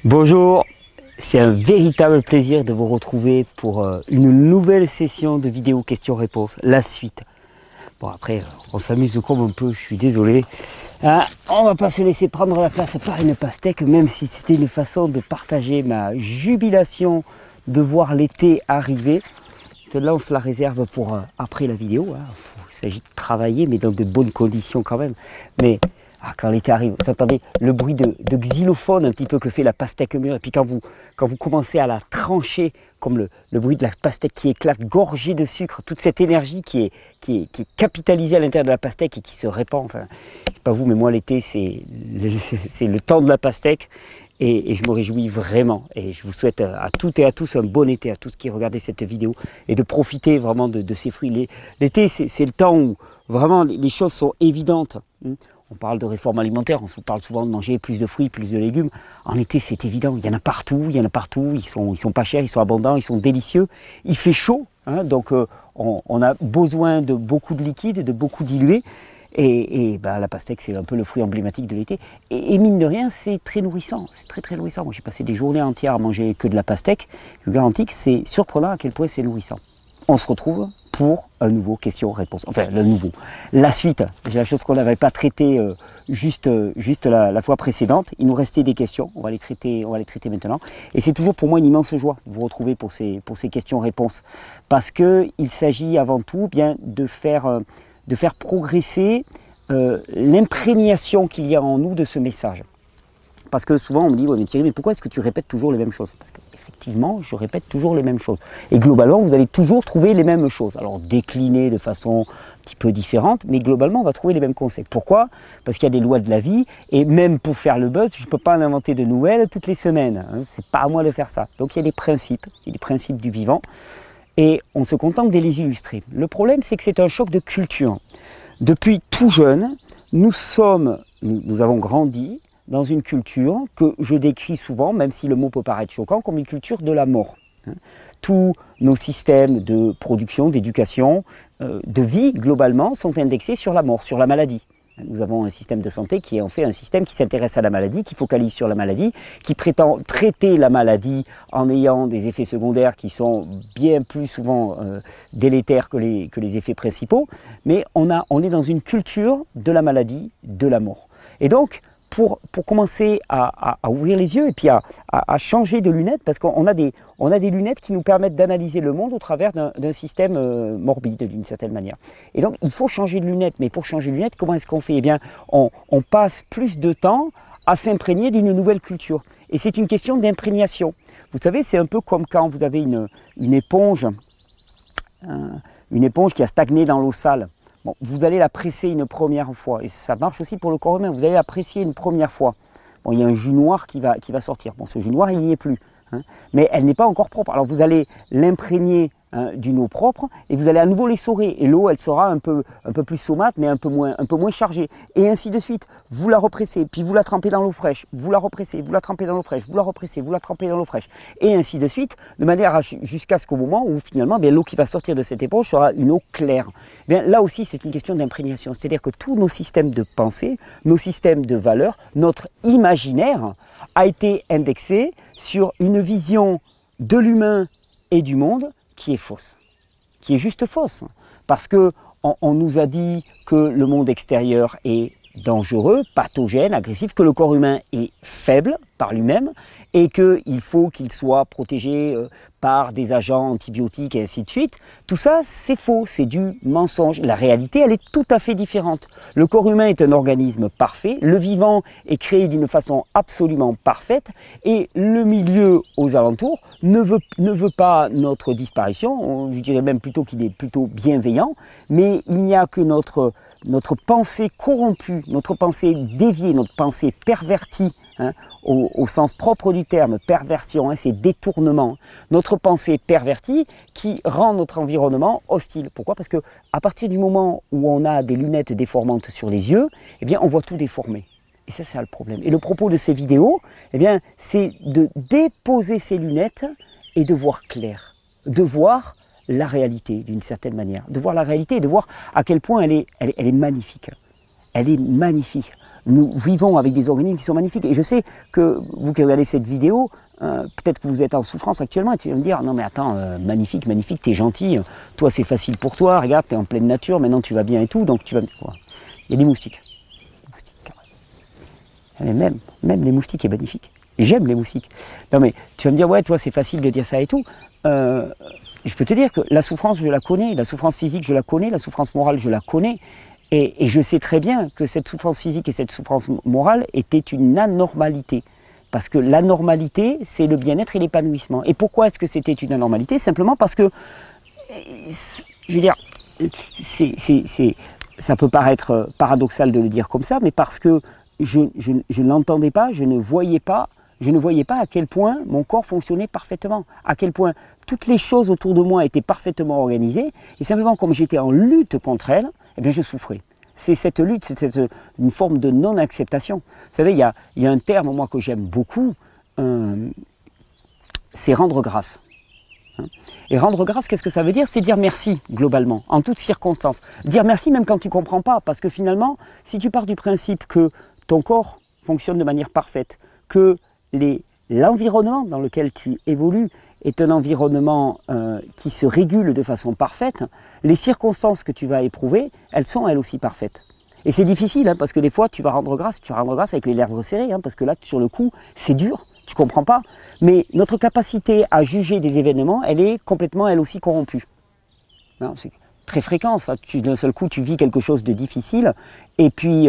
Bonjour, c'est un véritable plaisir de vous retrouver pour une nouvelle session de vidéo questions-réponses, la suite. Bon après, on s'amuse comme un peu, je suis désolé. Hein, on va pas se laisser prendre la place par une pastèque, même si c'était une façon de partager ma jubilation de voir l'été arriver. Là on se la réserve pour après la vidéo. Hein. Il s'agit de travailler, mais dans de bonnes conditions quand même. Mais quand l'été arrive, vous entendez le bruit de xylophone un petit peu que fait la pastèque mûre. Et puis quand vous commencez à la trancher, comme le bruit de la pastèque qui éclate, gorgée de sucre, toute cette énergie qui est capitalisée à l'intérieur de la pastèque et qui se répand. Enfin, je sais pas vous, mais moi l'été c'est le temps de la pastèque. Et je me réjouis vraiment. Et je vous souhaite à toutes et à tous un bon été, à tous qui regardez cette vidéo, et de profiter vraiment de ces fruits. L'été, c'est le temps où vraiment les choses sont évidentes. On parle de réforme alimentaire, on se parle souvent de manger plus de fruits, plus de légumes. En été, c'est évident, il y en a partout, ils sont pas chers, ils sont abondants, ils sont délicieux. Il fait chaud, hein, donc on a besoin de beaucoup de liquide, de beaucoup dilué. Et la pastèque, c'est un peu le fruit emblématique de l'été. Et mine de rien, c'est très nourrissant. C'est très très nourrissant. Moi, j'ai passé des journées entières à manger que de la pastèque. Je vous garantis que c'est surprenant à quel point c'est nourrissant. On se retrouve pour un nouveau question-réponse. Enfin, le nouveau. La suite, j'ai la chose qu'on n'avait pas traitée juste la fois précédente. Il nous restait des questions. On va les traiter maintenant. Et c'est toujours pour moi une immense joie de vous retrouver pour ces questions-réponses. Parce qu'il s'agit avant tout bien de faire progresser l'imprégnation qu'il y a en nous de ce message. Parce que souvent on me dit, ouais, mais Thierry, mais pourquoi est-ce que tu répètes toujours les mêmes choses? Parce qu'effectivement, je répète toujours les mêmes choses. Et globalement, vous allez toujours trouver les mêmes choses. Alors déclinées de façon un petit peu différente, mais globalement, on va trouver les mêmes concepts. Pourquoi? Parce qu'il y a des lois de la vie, et même pour faire le buzz, je ne peux pas en inventer de nouvelles toutes les semaines. Hein. C'est pas à moi de faire ça. Donc il y a des principes du vivant. Et on se contente de les illustrer. Le problème, c'est que c'est un choc de culture. Depuis tout jeune, nous avons grandi dans une culture que je décris souvent, même si le mot peut paraître choquant, comme une culture de la mort. Tous nos systèmes de production, d'éducation, de vie, globalement, sont indexés sur la mort, sur la maladie. Nous avons un système de santé qui est en fait un système qui s'intéresse à la maladie, qui focalise sur la maladie, qui prétend traiter la maladie en ayant des effets secondaires qui sont bien plus souvent délétères que les effets principaux. Mais on est dans une culture de la maladie, de la mort. Et donc, pour commencer à ouvrir les yeux et puis à changer de lunettes, parce qu'on a des lunettes qui nous permettent d'analyser le monde au travers d'un système morbide d'une certaine manière. Et donc il faut changer de lunettes, mais pour changer de lunettes, comment est-ce qu'on fait? Eh bien, on passe plus de temps à s'imprégner d'une nouvelle culture. Et c'est une question d'imprégnation. Vous savez, c'est un peu comme quand vous avez une éponge qui a stagné dans l'eau sale. Bon, vous allez la presser une première fois, et ça marche aussi pour le corps humain, vous allez la presser une première fois. Bon, il y a un jus noir qui va sortir. Bon, ce jus noir, il n'y est plus, hein, mais elle n'est pas encore propre. Alors vous allez l'imprégner d'une eau propre, et vous allez à nouveau l'essorer. Et l'eau, elle sera un peu plus saumâtre, mais un peu moins chargée. Et ainsi de suite. Vous la repressez, puis vous la trempez dans l'eau fraîche. Vous la repressez, vous la trempez dans l'eau fraîche. Vous la repressez, vous la trempez dans l'eau fraîche. Et ainsi de suite, de manière jusqu'à ce qu'au moment où finalement, l'eau qui va sortir de cette éponge sera une eau claire. Bien, là aussi, c'est une question d'imprégnation. C'est-à-dire que tous nos systèmes de pensée, nos systèmes de valeurs, notre imaginaire a été indexé sur une vision de l'humain et du monde qui est fausse, qui est juste fausse. Parce qu'on nous a dit que le monde extérieur est dangereux, pathogène, agressif, que le corps humain est faible par lui-même et qu'il faut qu'il soit protégé par des agents antibiotiques et ainsi de suite. Tout ça, c'est faux, c'est du mensonge. La réalité, elle est tout à fait différente. Le corps humain est un organisme parfait, le vivant est créé d'une façon absolument parfaite et le milieu aux alentours ne veut pas notre disparition, je dirais même plutôt qu'il est plutôt bienveillant, mais il n'y a que notre pensée corrompue, notre pensée déviée, notre pensée pervertie, hein, au sens propre du terme, perversion, hein, c'est détournement. Notre pensée pervertie qui rend notre environnement hostile. Pourquoi? Parce que à partir du moment où on a des lunettes déformantes sur les yeux, eh bien on voit tout déformé. Et ça, c'est le problème. Et le propos de ces vidéos, eh bien, c'est de déposer ces lunettes et de voir clair, de voir la réalité d'une certaine manière, de voir la réalité et de voir à quel point elle est magnifique. Elle est magnifique. nous vivons avec des organismes qui sont magnifiques. Et je sais que vous qui regardez cette vidéo, peut-être que vous êtes en souffrance actuellement et tu vas me dire, non mais attends, magnifique, magnifique, t'es gentil, toi c'est facile pour toi, regarde, t'es en pleine nature, maintenant tu vas bien et tout, donc tu vas... Il y a des moustiques. Mais même les moustiques est magnifique. J'aime les moustiques. Non mais tu vas me dire, ouais, toi c'est facile de dire ça et tout. Je peux te dire que la souffrance, je la connais, la souffrance physique, je la connais, la souffrance morale, je la connais. Et je sais très bien que cette souffrance physique et cette souffrance morale étaient une anormalité. Parce que l'anormalité, c'est le bien-être et l'épanouissement. Et pourquoi est-ce que c'était une anormalité? Simplement parce que, je veux dire, ça peut paraître paradoxal de le dire comme ça, mais parce que je n'entendais pas, je ne voyais pas à quel point mon corps fonctionnait parfaitement, à quel point toutes les choses autour de moi étaient parfaitement organisées, et simplement comme j'étais en lutte contre elles, eh bien je souffrais. C'est cette lutte, c'est une forme de non-acceptation. Vous savez, il y a un terme, moi, que j'aime beaucoup, c'est rendre grâce. Et rendre grâce, qu'est-ce que ça veut dire? C'est dire merci, globalement, en toutes circonstances. Dire merci même quand tu ne comprends pas, parce que finalement, si tu pars du principe que ton corps fonctionne de manière parfaite, que l'environnement dans lequel tu évolues est un environnement qui se régule de façon parfaite, les circonstances que tu vas éprouver, elles sont elles aussi parfaites. Et c'est difficile, hein, parce que des fois tu vas rendre grâce avec les lèvres serrées, hein, parce que là, sur le coup, c'est dur, tu ne comprends pas. Mais notre capacité à juger des événements, elle est complètement, elle aussi, corrompue. C'est très fréquent, ça. D'un seul coup, tu vis quelque chose de difficile, et puis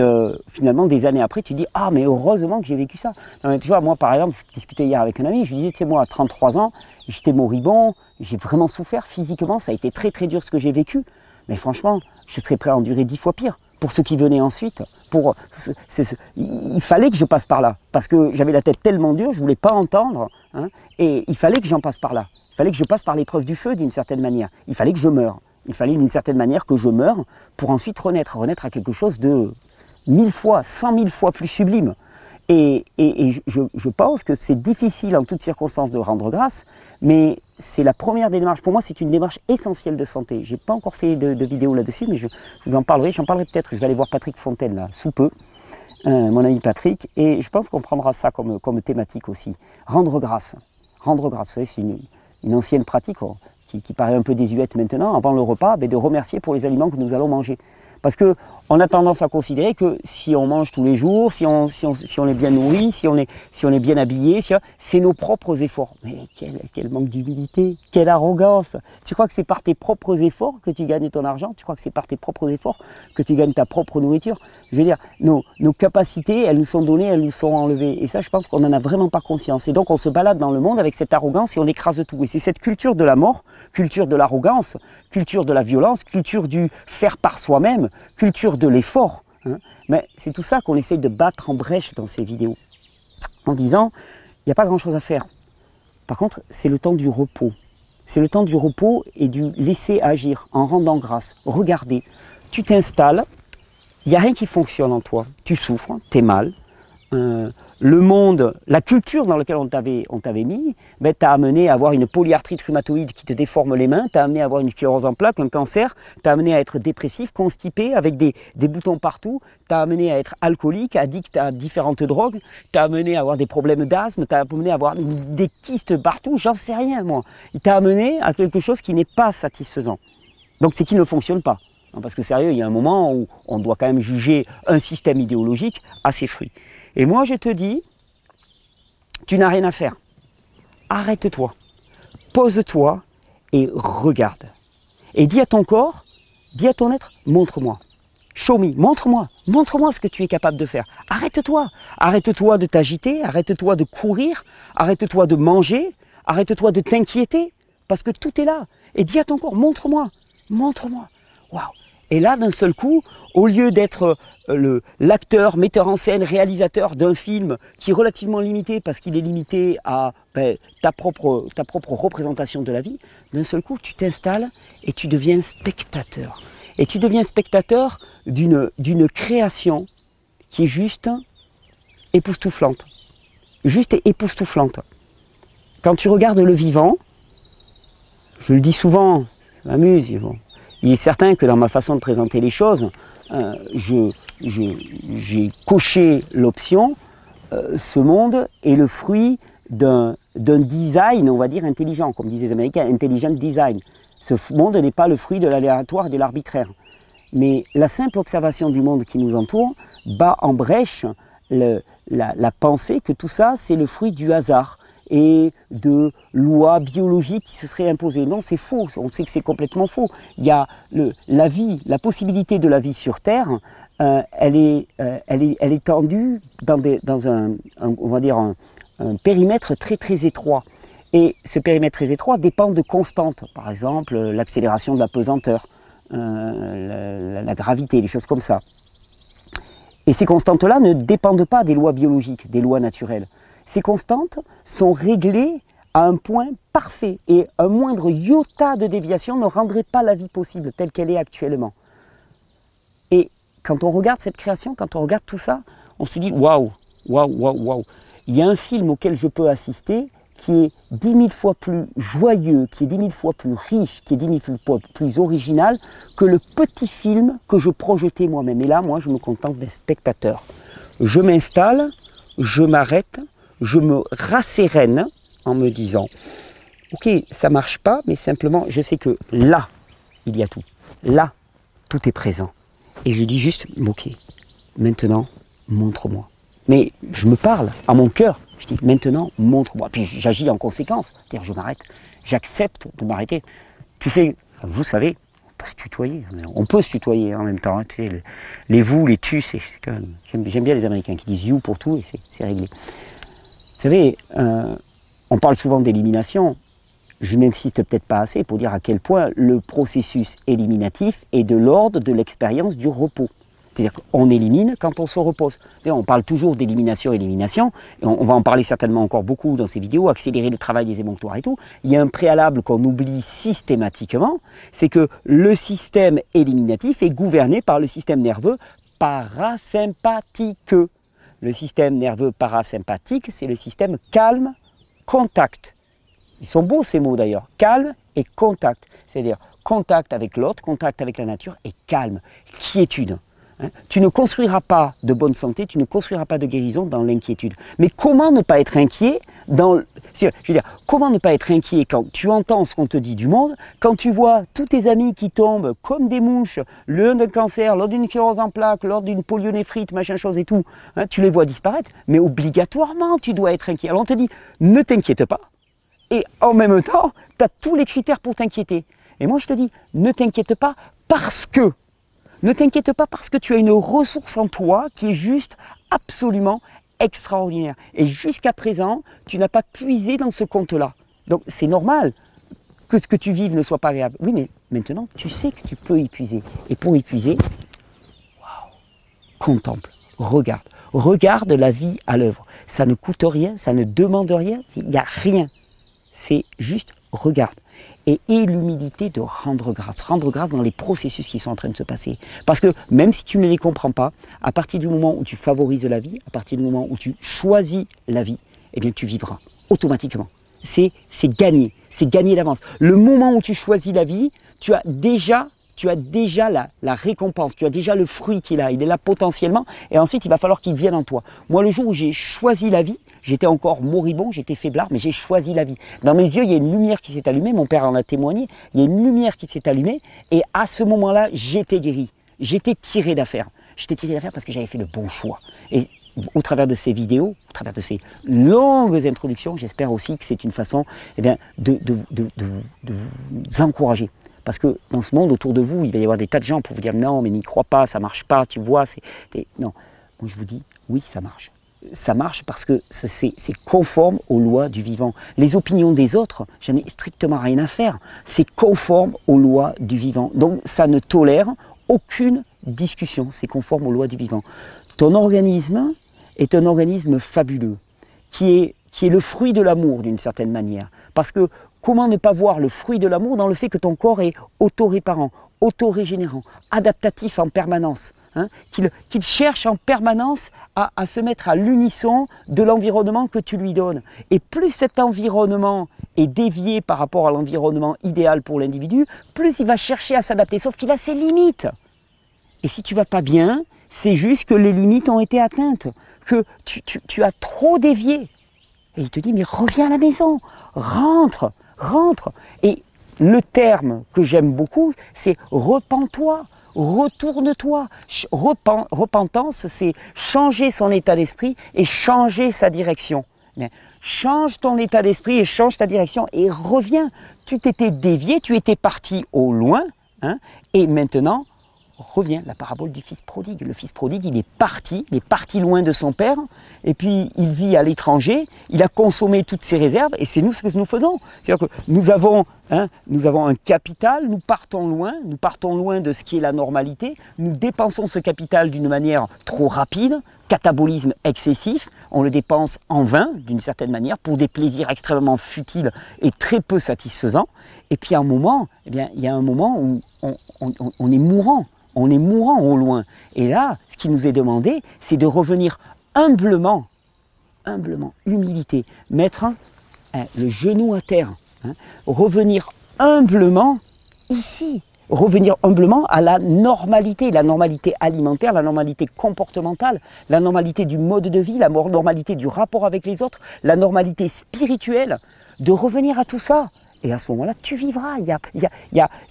finalement, des années après, tu dis « Ah, mais heureusement que j'ai vécu ça ». Tu vois, moi, par exemple, je discutais hier avec un ami, je lui disais « Tu sais, moi, à 33 ans, j'étais moribond, j'ai vraiment souffert physiquement, ça a été très très dur ce que j'ai vécu, mais franchement, je serais prêt à endurer 10 fois pire. Pour ceux qui venaient ensuite, il fallait que je passe par là, parce que j'avais la tête tellement dure, je ne voulais pas entendre, hein, et il fallait que j'en passe par là. Il fallait que je passe par l'épreuve du feu d'une certaine manière. Il fallait que je meure. Il fallait d'une certaine manière que je meure pour ensuite renaître à quelque chose de 1000 fois, 100 000 fois plus sublime. Et je pense que c'est difficile en toutes circonstances de rendre grâce, mais c'est la première des démarches. Pour moi, c'est une démarche essentielle de santé. Je n'ai pas encore fait de vidéo là-dessus, mais je vous en parlerai. J'en parlerai peut-être. Je vais aller voir Patrick Fontaine là, sous peu, mon ami Patrick, et je pense qu'on prendra ça comme thématique aussi. Rendre grâce. Rendre grâce, vous savez, c'est une ancienne pratique qui paraît un peu désuète maintenant, avant le repas, de remercier pour les aliments que nous allons manger. Parce qu'on a tendance à considérer que si on mange tous les jours, si on est bien nourri, si on est bien habillé, c'est nos propres efforts. Mais quel manque d'humilité, quelle arrogance! Tu crois que c'est par tes propres efforts que tu gagnes ton argent? Tu crois que c'est par tes propres efforts que tu gagnes ta propre nourriture? Je veux dire, nos capacités, elles nous sont données, elles nous sont enlevées. Et ça, je pense qu'on n'en a vraiment pas conscience. Et donc, on se balade dans le monde avec cette arrogance et on écrase tout. Et c'est cette culture de la mort, culture de l'arrogance, culture de la violence, culture du faire par soi-même, culture de l'effort. Hein. Mais c'est tout ça qu'on essaye de battre en brèche dans ces vidéos. En disant, il n'y a pas grand-chose à faire. Par contre, c'est le temps du repos. C'est le temps du repos et du laisser agir, en rendant grâce. Regardez, tu t'installes, il n'y a rien qui fonctionne en toi. Tu souffres, tu es mal. Le monde, la culture dans laquelle on t'avait mis, t'a amené à avoir une polyarthrite rhumatoïde qui te déforme les mains, t'a amené à avoir une sclérose en plaques, un cancer, t'a amené à être dépressif, constipé, avec des boutons partout, t'a amené à être alcoolique, addict à différentes drogues, t'a amené à avoir des problèmes d'asthme, t'a amené à avoir des kystes partout, j'en sais rien moi. Il t'a amené à quelque chose qui n'est pas satisfaisant. Donc c'est qu'il ne fonctionne pas. Parce que sérieux, il y a un moment où on doit quand même juger un système idéologique à ses fruits. Et moi, je te dis, tu n'as rien à faire. Arrête-toi, pose-toi et regarde. Et dis à ton corps, dis à ton être, montre-moi. Show me, montre-moi ce que tu es capable de faire. Arrête-toi, arrête-toi de t'agiter, arrête-toi de courir, arrête-toi de manger, arrête-toi de t'inquiéter, parce que tout est là. Et dis à ton corps, montre-moi. Waouh! Et là, d'un seul coup, au lieu d'être l'acteur, metteur en scène, réalisateur d'un film qui est relativement limité parce qu'il est limité à ta propre représentation de la vie, d'un seul coup, tu t'installes et tu deviens spectateur. Et tu deviens spectateur d'une création qui est juste époustouflante. Juste époustouflante. Quand tu regardes le vivant, je le dis souvent, ça m'amuse, bon. Il est certain que dans ma façon de présenter les choses, je j'ai coché l'option, ce monde est le fruit d'un design, on va dire, intelligent, comme disent les Américains, intelligent design. Ce monde n'est pas le fruit de l'aléatoire et de l'arbitraire. Mais la simple observation du monde qui nous entoure bat en brèche la pensée que tout ça, c'est le fruit du hasard et de lois biologiques qui se seraient imposées. Non, c'est faux, on sait que c'est complètement faux. Il y a la vie, la possibilité de la vie sur Terre, elle est tendue dans on va dire un périmètre très très étroit. Et ce périmètre très étroit dépend de constantes, par exemple l'accélération de la pesanteur, la gravité, des choses comme ça. Et ces constantes-là ne dépendent pas des lois biologiques, des lois naturelles. Ces constantes sont réglées à un point parfait et un moindre iota de déviation ne rendrait pas la vie possible telle qu'elle est actuellement. Et quand on regarde cette création, quand on regarde tout ça, on se dit waouh, waouh, waouh, waouh. Il y a un film auquel je peux assister qui est 10 000 fois plus joyeux, qui est 10 000 fois plus riche, qui est 10 000 fois plus original que le petit film que je projetais moi-même. Et là, moi, je me contente des spectateurs. Je m'installe, je m'arrête, je me rassérène en me disant « Ok, ça marche pas, mais simplement, je sais que là, il y a tout. Là, tout est présent. » Et je dis juste « Ok, maintenant, montre-moi. » Mais je me parle à mon cœur. Je dis maintenant, montre-moi. Puis j'agis en conséquence. C'est-à-dire, je m'arrête. J'accepte de m'arrêter. Tu sais, vous savez, on peut se tutoyer. On peut se tutoyer en même temps. Hein. Tu sais, les vous, les tu, c'est quand même. J'aime bien les Américains qui disent you pour tout et c'est réglé. Vous savez, on parle souvent d'élimination. Je n'insiste peut-être pas assez pour dire à quel point le processus éliminatif est de l'ordre de l'expérience du repos. C'est-à-dire qu'on élimine quand on se repose. On parle toujours d'élimination, élimination, et on va en parler certainement encore beaucoup dans ces vidéos, accélérer le travail des émonctoires et tout. Il y a un préalable qu'on oublie systématiquement, c'est que le système éliminatif est gouverné par le système nerveux parasympathique. Le système nerveux parasympathique, c'est le système calme-contact. Ils sont beaux ces mots d'ailleurs, calme et contact. C'est-à-dire contact avec l'autre, contact avec la nature et calme, quiétude. Tu ne construiras pas de bonne santé, tu ne construiras pas de guérison dans l'inquiétude. Mais comment ne pas être inquiet comment ne pas être inquiet quand tu entends ce qu'on te dit du monde, quand tu vois tous tes amis qui tombent comme des mouches, l'un d'un cancer, l'autre d'une sclérose en plaques, l'autre d'une poliomyélite, machin chose et tout, hein, tu les vois disparaître, mais obligatoirement tu dois être inquiet. Alors on te dit, ne t'inquiète pas, et en même temps, tu as tous les critères pour t'inquiéter. Et moi je te dis, ne t'inquiète pas parce que ne t'inquiète pas parce que tu as une ressource en toi qui est juste absolument extraordinaire. Et jusqu'à présent, tu n'as pas puisé dans ce compte-là. Donc c'est normal que ce que tu vives ne soit pas agréable. Oui, mais maintenant, tu sais que tu peux y puiser. Et pour y puiser, waouh, contemple, regarde. Regarde la vie à l'œuvre. Ça ne coûte rien, ça ne demande rien, il n'y a rien. C'est juste regarde. Et aie l'humilité de rendre grâce dans les processus qui sont en train de se passer. Parce que même si tu ne les comprends pas, à partir du moment où tu favorises la vie, à partir du moment où tu choisis la vie, eh bien tu vivras automatiquement. C'est gagné d'avance. Le moment où tu choisis la vie, tu as déjà la récompense, tu as déjà le fruit qui est là, il est là potentiellement, et ensuite il va falloir qu'il vienne en toi. Moi, le jour où j'ai choisi la vie, j'étais encore moribond, j'étais faiblard, mais j'ai choisi la vie. Dans mes yeux, il y a une lumière qui s'est allumée, mon père en a témoigné, il y a une lumière qui s'est allumée, et à ce moment-là, j'étais guéri, j'étais tiré d'affaire. J'étais tiré d'affaire parce que j'avais fait le bon choix. Et au travers de ces vidéos, au travers de ces longues introductions, j'espère aussi que c'est une façon de vous encourager. Parce que dans ce monde autour de vous, il va y avoir des tas de gens pour vous dire non, mais n'y crois pas, ça marche pas, tu vois. Non, moi je vous dis oui, ça marche. Ça marche parce que c'est conforme aux lois du vivant. Les opinions des autres, j'en ai strictement rien à faire. C'est conforme aux lois du vivant. Donc ça ne tolère aucune discussion. C'est conforme aux lois du vivant. Ton organisme est un organisme fabuleux, qui est le fruit de l'amour d'une certaine manière. Parce que comment ne pas voir le fruit de l'amour dans le fait que ton corps est auto-réparant, auto-régénérant, adaptatif en permanence, hein, qu'il cherche en permanence à se mettre à l'unisson de l'environnement que tu lui donnes. Et plus cet environnement est dévié par rapport à l'environnement idéal pour l'individu, plus il va chercher à s'adapter, sauf qu'il a ses limites. Et si tu ne vas pas bien, c'est juste que les limites ont été atteintes, que tu as trop dévié. Et il te dit, mais reviens à la maison, rentre, rentre. Et le terme que j'aime beaucoup, c'est repens-toi, retourne-toi. Repentance, c'est changer son état d'esprit et changer sa direction. Change ton état d'esprit et change ta direction et reviens. Tu t'étais dévié, tu étais parti au loin, hein, et maintenant, reviens. La parabole du fils prodigue. Le fils prodigue, il est parti loin de son père, et puis il vit à l'étranger, il a consommé toutes ses réserves, et c'est nous ce que nous faisons. C'est-à-dire que nous avons un capital, nous partons loin de ce qui est la normalité, nous dépensons ce capital d'une manière trop rapide, catabolisme excessif, on le dépense en vain, d'une certaine manière, pour des plaisirs extrêmement futiles et très peu satisfaisants. Et puis à un moment, eh bien, il y a un moment où on est mourant. On est mourant au loin. Et là, ce qui nous est demandé, c'est de revenir humblement, humilité, mettre le genou à terre, hein, revenir humblement ici, revenir humblement à la normalité alimentaire, la normalité comportementale, la normalité du mode de vie, la normalité du rapport avec les autres, la normalité spirituelle, de revenir à tout ça. Et à ce moment-là, tu vivras.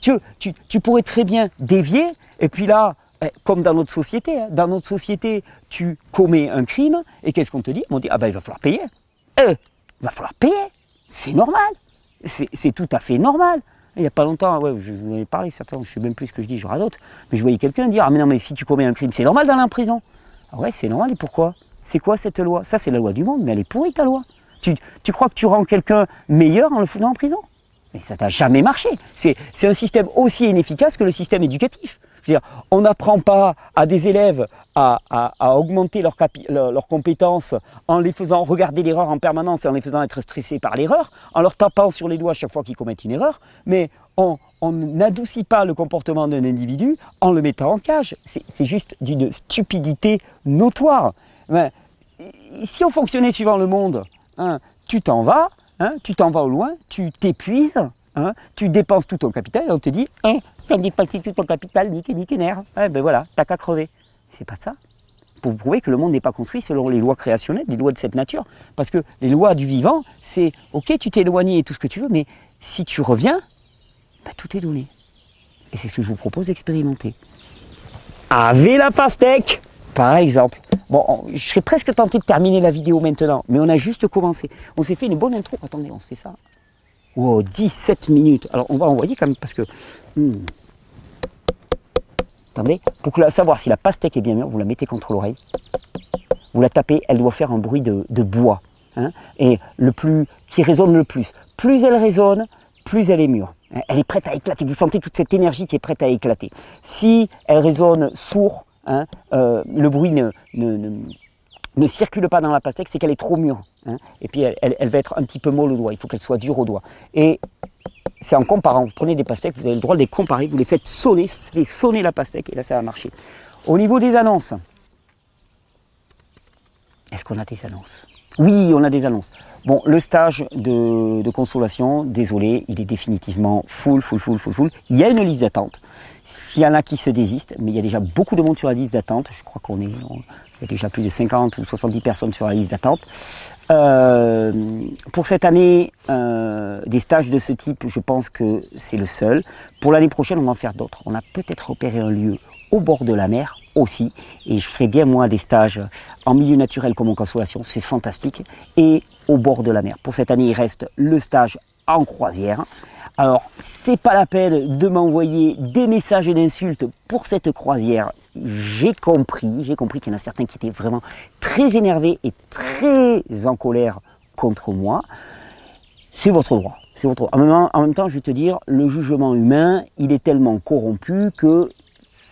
Tu pourrais très bien dévier, et puis là, comme dans notre société, tu commets un crime, et qu'est-ce qu'on te dit? On dit, ah ben il va falloir payer. Il va falloir payer. C'est normal. C'est tout à fait normal. Il n'y a pas longtemps, ouais, je vous en ai parlé, certainement, je ne sais même plus ce que je dis, j'aurai d'autres, mais je voyais quelqu'un dire, ah mais non, mais si tu commets un crime, c'est normal d'aller en prison. Ah ouais, c'est normal, et pourquoi? C'est quoi cette loi? Ça, c'est la loi du monde, mais elle est pourrie, ta loi. Tu crois que tu rends quelqu'un meilleur en le foutant en prison? Mais ça n'a jamais marché. C'est un système aussi inefficace que le système éducatif. C'est-à-dire, on n'apprend pas à des élèves à augmenter leurs compétences en les faisant regarder l'erreur en permanence et en les faisant être stressés par l'erreur, en leur tapant sur les doigts chaque fois qu'ils commettent une erreur, mais on n'adoucit pas le comportement d'un individu en le mettant en cage. C'est juste d'une stupidité notoire. Mais, si on fonctionnait suivant le monde, hein, tu t'en vas au loin, tu t'épuises, hein, tu dépenses tout ton capital et on te dit t'as dépensé tout ton capital, nique nerf. Ben voilà, t'as qu'à crever. C'est pas ça. Pour vous prouver que le monde n'est pas construit selon les lois créationnelles, les lois de cette nature. Parce que les lois du vivant, c'est ok, tu t'es éloigné et tout ce que tu veux, mais si tu reviens, ben, tout est donné. Et c'est ce que je vous propose d'expérimenter. Avec la pastèque, par exemple. Bon, je serais presque tenté de terminer la vidéo maintenant, mais on a juste commencé. On s'est fait une bonne intro. Attendez, on se fait ça. Wow, 17 minutes. Alors, on va envoyer quand même parce que... Attendez, pour savoir si la pastèque est bien mûre, vous la mettez contre l'oreille. Vous la tapez, elle doit faire un bruit de bois. Hein, et qui résonne le plus. Plus elle résonne, plus elle est mûre. Elle est prête à éclater. Vous sentez toute cette énergie qui est prête à éclater. Si elle résonne sourd, hein, le bruit ne circule pas dans la pastèque, c'est qu'elle est trop mûre. Hein, et puis elle va être un petit peu molle au doigt, il faut qu'elle soit dure au doigt. Et c'est en comparant, vous prenez des pastèques, vous avez le droit de les comparer, vous les faites sonner la pastèque, et là ça va marcher. Au niveau des annonces, est-ce qu'on a des annonces? Oui, on a des annonces. Bon, le stage de consolation, désolé, il est définitivement full. Il y a une liste d'attente. S'il y en a qui se désistent, mais il y a déjà beaucoup de monde sur la liste d'attente, je crois il y a déjà plus de 50 ou 70 personnes sur la liste d'attente. Pour cette année, des stages de ce type, je pense que c'est le seul. Pour l'année prochaine, on va en faire d'autres. On a peut-être repéré un lieu au bord de la mer aussi, et je ferai bien moi des stages en milieu naturel comme en consolation, c'est fantastique, et au bord de la mer. Pour cette année, il reste le stage en croisière. Alors, c'est pas la peine de m'envoyer des messages et d'insultes pour cette croisière. J'ai compris qu'il y en a certains qui étaient vraiment très énervés et très en colère contre moi. C'est votre droit. En même temps, je vais te dire, le jugement humain, il est tellement corrompu que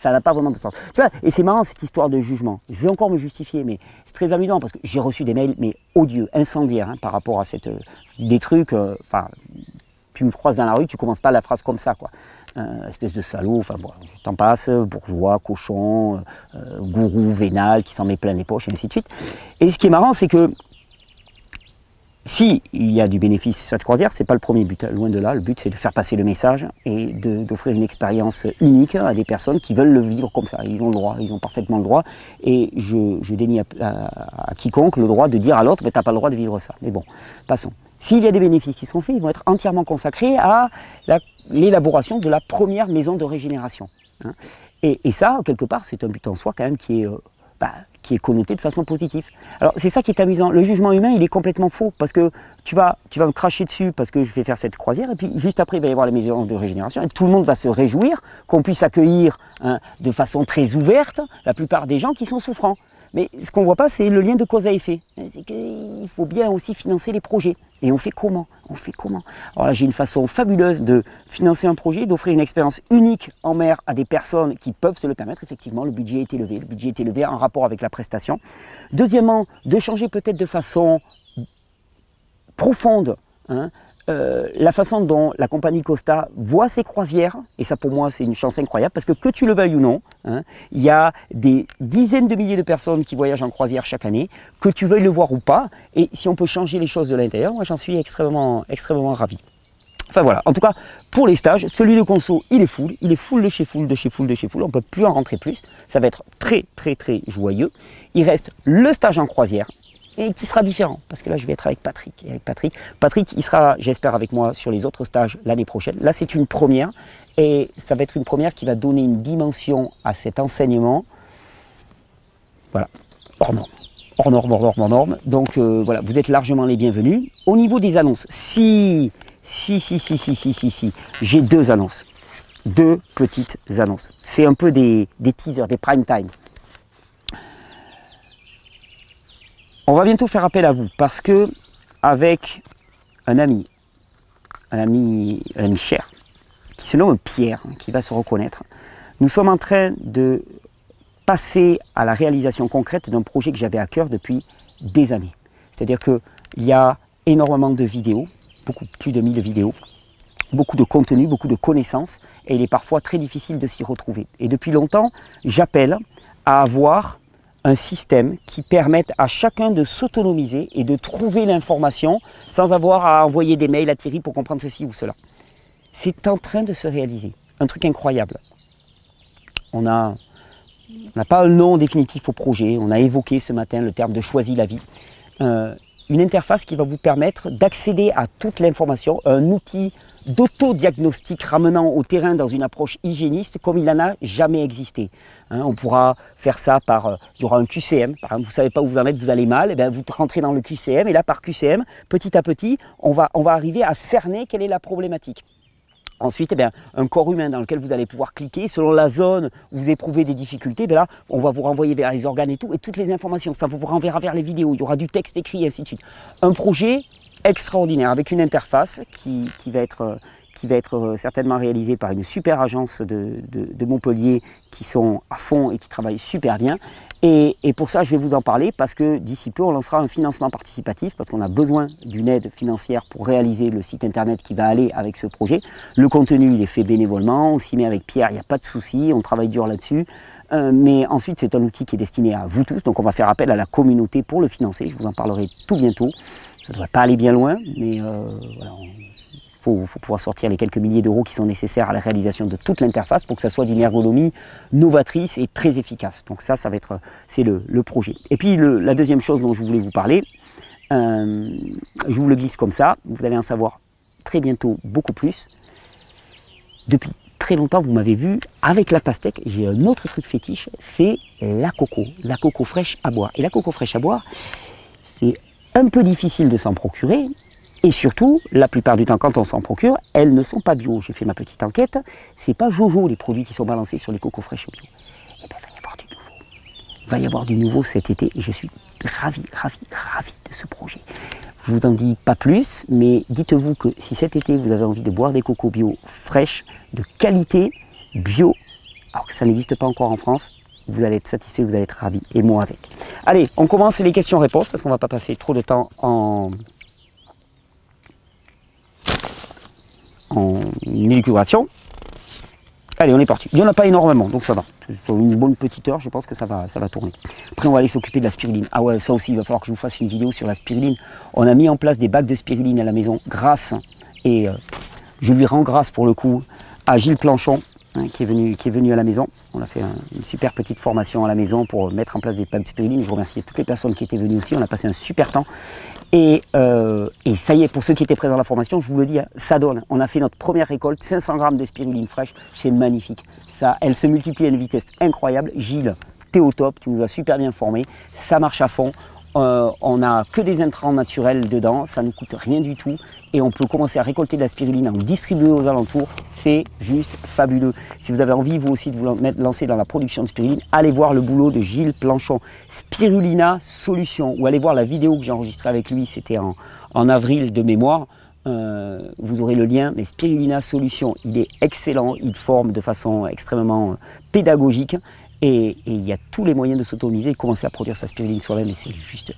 ça n'a pas vraiment de sens. Tu vois, et c'est marrant cette histoire de jugement. Je vais encore me justifier, mais c'est très amusant parce que j'ai reçu des mails, mais odieux, incendiaires, hein, par rapport à des trucs. Tu me croises dans la rue, tu commences pas la phrase comme ça, quoi. Espèce de salaud, enfin bon, t'en passes, bourgeois, cochon, gourou, vénal, qui s'en met plein les poches, et ainsi de suite. Et ce qui est marrant, c'est que si il y a du bénéfice sur cette croisière, c'est pas le premier but, loin de là. Le but c'est de faire passer le message et d'offrir une expérience unique à des personnes qui veulent le vivre comme ça. Ils ont le droit, ils ont parfaitement le droit. Et je dénie à quiconque le droit de dire à l'autre, mais t'as pas le droit de vivre ça. Mais bon, passons. S'il y a des bénéfices qui sont faits, ils vont être entièrement consacrés à l'élaboration de la première maison de régénération. Hein. Et ça, quelque part, c'est un but en soi quand même qui est connoté de façon positive. Alors c'est ça qui est amusant, le jugement humain il est complètement faux, parce que tu vas me cracher dessus parce que je vais faire cette croisière, et puis juste après il va y avoir les maisons de régénération, et tout le monde va se réjouir qu'on puisse accueillir de façon très ouverte la plupart des gens qui sont souffrants. Mais ce qu'on ne voit pas, c'est le lien de cause à effet. C'est qu'il faut bien aussi financer les projets. Et on fait comment? Alors là, j'ai une façon fabuleuse de financer un projet, d'offrir une expérience unique en mer à des personnes qui peuvent se le permettre. Effectivement, le budget est élevé. Le budget est élevé en rapport avec la prestation. Deuxièmement, de changer peut-être de façon profonde la façon dont la compagnie Costa voit ses croisières, et ça pour moi c'est une chance incroyable, parce que tu le veuilles ou non, il y a des dizaines de milliers de personnes qui voyagent en croisière chaque année, que tu veuilles le voir ou pas, et si on peut changer les choses de l'intérieur, moi j'en suis extrêmement ravi. Enfin voilà, en tout cas pour les stages, celui de conso il est full de chez full, on ne peut plus en rentrer plus, ça va être très joyeux. Il reste le stage en croisière, et qui sera différent, parce que là je vais être avec Patrick. Et avec Patrick, il sera, j'espère, avec moi sur les autres stages l'année prochaine. Là c'est une première, et ça va être une première qui va donner une dimension à cet enseignement, voilà, hors norme. Donc voilà, vous êtes largement les bienvenus. Au niveau des annonces, si, j'ai deux annonces, deux petites annonces. C'est un peu des teasers, des prime time. On va bientôt faire appel à vous parce que avec un ami cher, qui se nomme Pierre, qui va se reconnaître, nous sommes en train de passer à la réalisation concrète d'un projet que j'avais à cœur depuis des années. C'est-à-dire qu'il y a énormément de vidéos, beaucoup plus de 1000 vidéos, beaucoup de contenu, beaucoup de connaissances, et il est parfois très difficile de s'y retrouver. Et depuis longtemps, j'appelle à avoir un système qui permette à chacun de s'autonomiser et de trouver l'information sans avoir à envoyer des mails à Thierry pour comprendre ceci ou cela. C'est en train de se réaliser, un truc incroyable. On n'a pas un nom définitif au projet, on a évoqué ce matin le terme de choisi la vie. Une interface qui va vous permettre d'accéder à toute l'information, un outil d'autodiagnostic ramenant au terrain dans une approche hygiéniste comme il n'en a jamais existé. On pourra faire ça par, il y aura un QCM, par exemple, vous ne savez pas où vous en êtes, vous allez mal, et bien vous rentrez dans le QCM, et là par QCM, petit à petit, on va arriver à cerner quelle est la problématique. Ensuite, un corps humain dans lequel vous allez pouvoir cliquer, selon la zone où vous éprouvez des difficultés, là, on va vous renvoyer vers les organes et tout, et toutes les informations, ça vous renverra vers les vidéos, il y aura du texte écrit, et ainsi de suite. Un projet extraordinaire, avec une interface qui va être certainement réalisée par une super agence de Montpellier qui sont à fond et qui travaillent super bien. Et pour ça, je vais vous en parler parce que d'ici peu, on lancera un financement participatif parce qu'on a besoin d'une aide financière pour réaliser le site internet qui va aller avec ce projet. Le contenu, il est fait bénévolement, on s'y met avec Pierre, il n'y a pas de souci, on travaille dur là-dessus. Mais ensuite, c'est un outil qui est destiné à vous tous, donc on va faire appel à la communauté pour le financer. Je vous en parlerai tout bientôt. Ça ne devrait pas aller bien loin, mais voilà. Il faut pouvoir sortir les quelques milliers d'euros qui sont nécessaires à la réalisation de toute l'interface pour que ça soit d'une ergonomie novatrice et très efficace. Donc ça va être, c'est le projet. Et puis la deuxième chose dont je voulais vous parler, je vous le glisse comme ça, vous allez en savoir très bientôt beaucoup plus. Depuis très longtemps, vous m'avez vu avec la pastèque, j'ai un autre truc fétiche, c'est la coco fraîche à boire. Et la coco fraîche à boire, c'est un peu difficile de s'en procurer. Et surtout, la plupart du temps, quand on s'en procure, elles ne sont pas bio. J'ai fait ma petite enquête, c'est pas Jojo les produits qui sont balancés sur les cocos fraîches bio. Et bien, il va y avoir du nouveau. Il va y avoir du nouveau cet été et je suis ravi de ce projet. Je vous en dis pas plus, mais dites-vous que si cet été vous avez envie de boire des cocos bio fraîches, de qualité, bio, alors que ça n'existe pas encore en France, vous allez être satisfait, vous allez être ravi, et moi avec. Allez, on commence les questions-réponses parce qu'on ne va pas passer trop de temps en élucubration. Allez, on est parti. Il n'y en a pas énormément, donc ça va. sur une bonne petite heure, je pense que ça va tourner. Après, on va aller s'occuper de la spiruline. Ah ouais, ça aussi, il va falloir que je vous fasse une vidéo sur la spiruline. On a mis en place des bacs de spiruline à la maison grâce, et je lui rends grâce pour le coup, à Gilles Planchon, hein, qui est venu à la maison. On a fait une super petite formation à la maison pour mettre en place des bacs de spiruline. Je remercie toutes les personnes qui étaient venues aussi, on a passé un super temps. Et ça y est, pour ceux qui étaient présents à la formation, je vous le dis, hein, ça donne. On a fait notre première récolte, 500 grammes de spiruline fraîche, c'est magnifique. Ça, elle se multiplie à une vitesse incroyable. Gilles, t'es au top, tu nous as super bien formés, ça marche à fond. On n'a que des intrants naturels dedans, ça ne coûte rien du tout. Et on peut commencer à récolter de la spiruline, en distribuer aux alentours, c'est juste fabuleux. Si vous avez envie vous aussi de vous lancer dans la production de spiruline, allez voir le boulot de Gilles Planchon, Spirulina Solution, ou allez voir la vidéo que j'ai enregistrée avec lui, c'était en avril de mémoire. Vous aurez le lien, mais Spirulina Solution, il est excellent, il forme de façon extrêmement pédagogique, et il y a tous les moyens de s'autonomiser et commencer à produire sa spiruline soi-même, et c'est juste...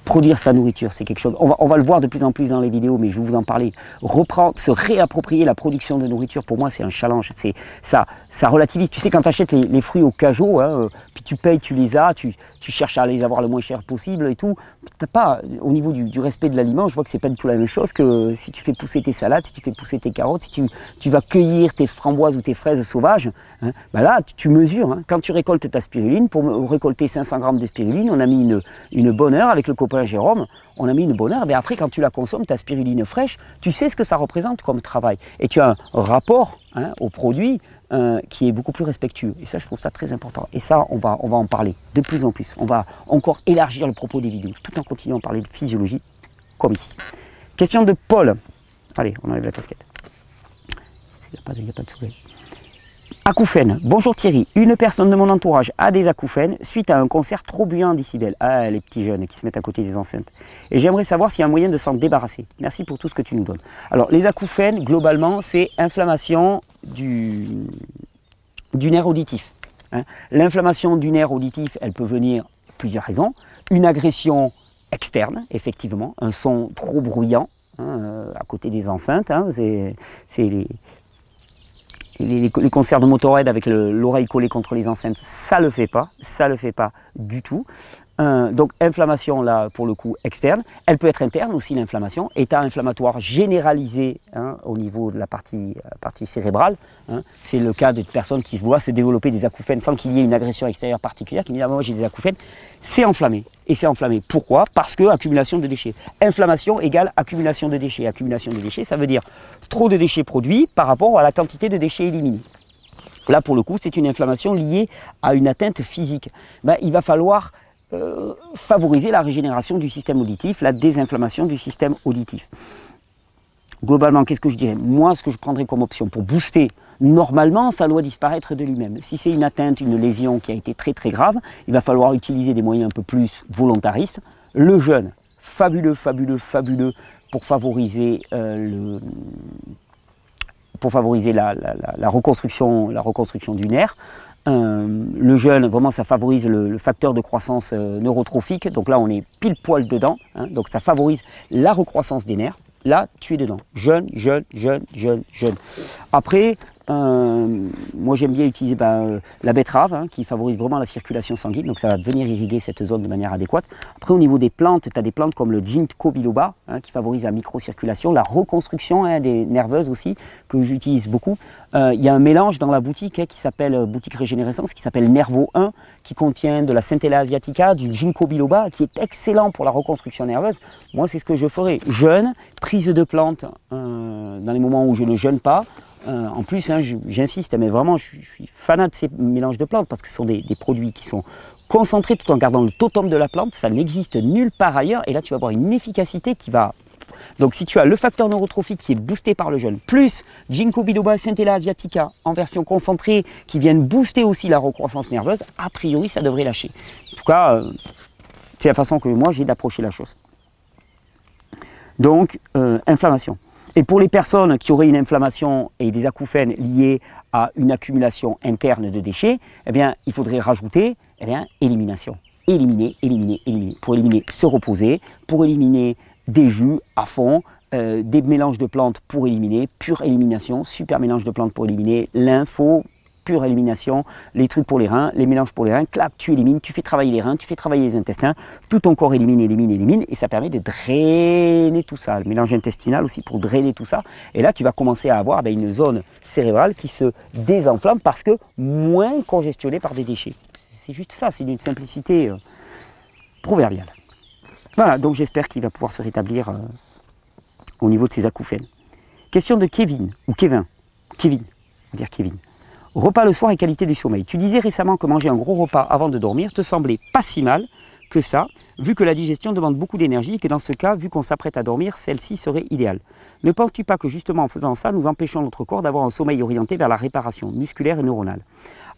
Produire sa nourriture, c'est quelque chose, on va le voir de plus en plus dans les vidéos, mais je vais vous en parler. Reprendre, se réapproprier la production de nourriture, pour moi c'est un challenge, ça relativise. Tu sais, quand tu achètes les fruits au cajot, hein, puis tu payes, tu les as, tu cherches à les avoir le moins cher possible et tout, t'as pas, au niveau du respect de l'aliment, je vois que c'est pas du tout la même chose que si tu fais pousser tes salades, si tu fais pousser tes carottes, si tu vas cueillir tes framboises ou tes fraises sauvages, hein, ben là tu mesures, hein. Quand tu récoltes ta spiruline, pour récolter 500 grammes de spiruline, on a mis une bonne heure avec le copain Jérôme, on a mis une bonne heure, mais après quand tu la consommes, ta spiruline fraîche, tu sais ce que ça représente comme travail, et tu as un rapport, hein, au produit qui est beaucoup plus respectueux, et ça je trouve ça très important, et ça on va en parler de plus en plus, on va encore élargir le propos des vidéos, tout en continuant à parler de physiologie, comme ici. Question de Paul, allez on enlève la casquette, il n'y a pas de soleil. Acouphènes. Bonjour Thierry, une personne de mon entourage a des acouphènes suite à un concert trop bruyant en décibels. Ah, les petits jeunes qui se mettent à côté des enceintes. Et j'aimerais savoir s'il y a un moyen de s'en débarrasser. Merci pour tout ce que tu nous donnes. Alors, les acouphènes, globalement, c'est inflammation du nerf auditif. Hein. L'inflammation du nerf auditif, elle peut venir plusieurs raisons. Une agression externe, effectivement, un son trop bruyant, hein, à côté des enceintes, hein, c'est les concerts de Motorhead avec l'oreille collée contre les enceintes, ça le fait pas du tout. Donc inflammation là pour le coup externe, elle peut être interne aussi l'inflammation, état inflammatoire généralisé, hein, au niveau de la partie cérébrale, hein. C'est le cas de personnes qui se voient se développer des acouphènes sans qu'il y ait une agression extérieure particulière, qui disent ah, moi j'ai des acouphènes, c'est enflammé. Et c'est enflammé. Pourquoi? Parce que accumulation de déchets. Inflammation égale accumulation de déchets. Accumulation de déchets, ça veut dire trop de déchets produits par rapport à la quantité de déchets éliminés. Là, pour le coup, c'est une inflammation liée à une atteinte physique. Ben, il va falloir favoriser la régénération du système auditif, la désinflammation du système auditif. Globalement, qu'est-ce que je dirais? Moi, ce que je prendrais comme option pour booster, normalement, ça doit disparaître de lui-même. Si c'est une atteinte, une lésion qui a été très très grave, il va falloir utiliser des moyens un peu plus volontaristes. Le jeûne, fabuleux, fabuleux, fabuleux pour favoriser la reconstruction du nerf. Le jeûne, vraiment, ça favorise le facteur de croissance neurotrophique. Donc là, on est pile poil dedans. Hein, donc ça favorise la recroissance des nerfs. Là, tu es dedans. Jeûne. Après, moi j'aime bien utiliser la betterave, hein, qui favorise vraiment la circulation sanguine, donc ça va venir irriguer cette zone de manière adéquate. Après, au niveau des plantes, tu as des plantes comme le ginkgo biloba, hein, qui favorise la microcirculation, la reconstruction, hein, des nerveuses aussi, que j'utilise beaucoup. Il y a un mélange dans la boutique, hein, qui s'appelle boutique Régénérescence, qui s'appelle Nervo 1, qui contient de la Centella asiatica, du ginkgo biloba, qui est excellent pour la reconstruction nerveuse. Moi, c'est ce que je ferai. Jeûne, prise de plantes dans les moments où je ne jeûne pas. En plus, hein, j'insiste, mais vraiment, je suis fanat de ces mélanges de plantes parce que ce sont des produits qui sont concentrés tout en gardant le totem de la plante. Ça n'existe nulle part ailleurs. Et là, tu vas avoir une efficacité qui va... Donc, si tu as le facteur neurotrophique qui est boosté par le jeûne, plus ginkgo biloba, Centella asiatica en version concentrée qui viennent booster aussi la recroissance nerveuse, a priori, ça devrait lâcher. En tout cas, c'est la façon que moi, j'ai d'approcher la chose. Donc, inflammation. Et pour les personnes qui auraient une inflammation et des acouphènes liés à une accumulation interne de déchets, eh bien, il faudrait rajouter élimination. Éliminer. Pour éliminer, se reposer, pour éliminer des jus à fond, des mélanges de plantes pour éliminer, pure élimination, super mélange de plantes pour éliminer, lympho, pure élimination, les trucs pour les reins, les mélanges pour les reins, clac, tu élimines, tu fais travailler les reins, tu fais travailler les intestins, tout ton corps élimine, élimine, élimine, et ça permet de drainer tout ça. Le mélange intestinal aussi pour drainer tout ça. Et là, tu vas commencer à avoir une zone cérébrale qui se désenflamme parce que moins congestionnée par des déchets. C'est juste ça, c'est d'une simplicité proverbiale. Voilà, donc j'espère qu'il va pouvoir se rétablir au niveau de ses acouphènes. Question de Kevin, ou Kevin, on va dire Kevin. Repas le soir et qualité du sommeil. Tu disais récemment que manger un gros repas avant de dormir te semblait pas si mal que ça, vu que la digestion demande beaucoup d'énergie et que dans ce cas, vu qu'on s'apprête à dormir, celle-ci serait idéale. Ne penses-tu pas que justement en faisant ça, nous empêchons notre corps d'avoir un sommeil orienté vers la réparation musculaire et neuronale?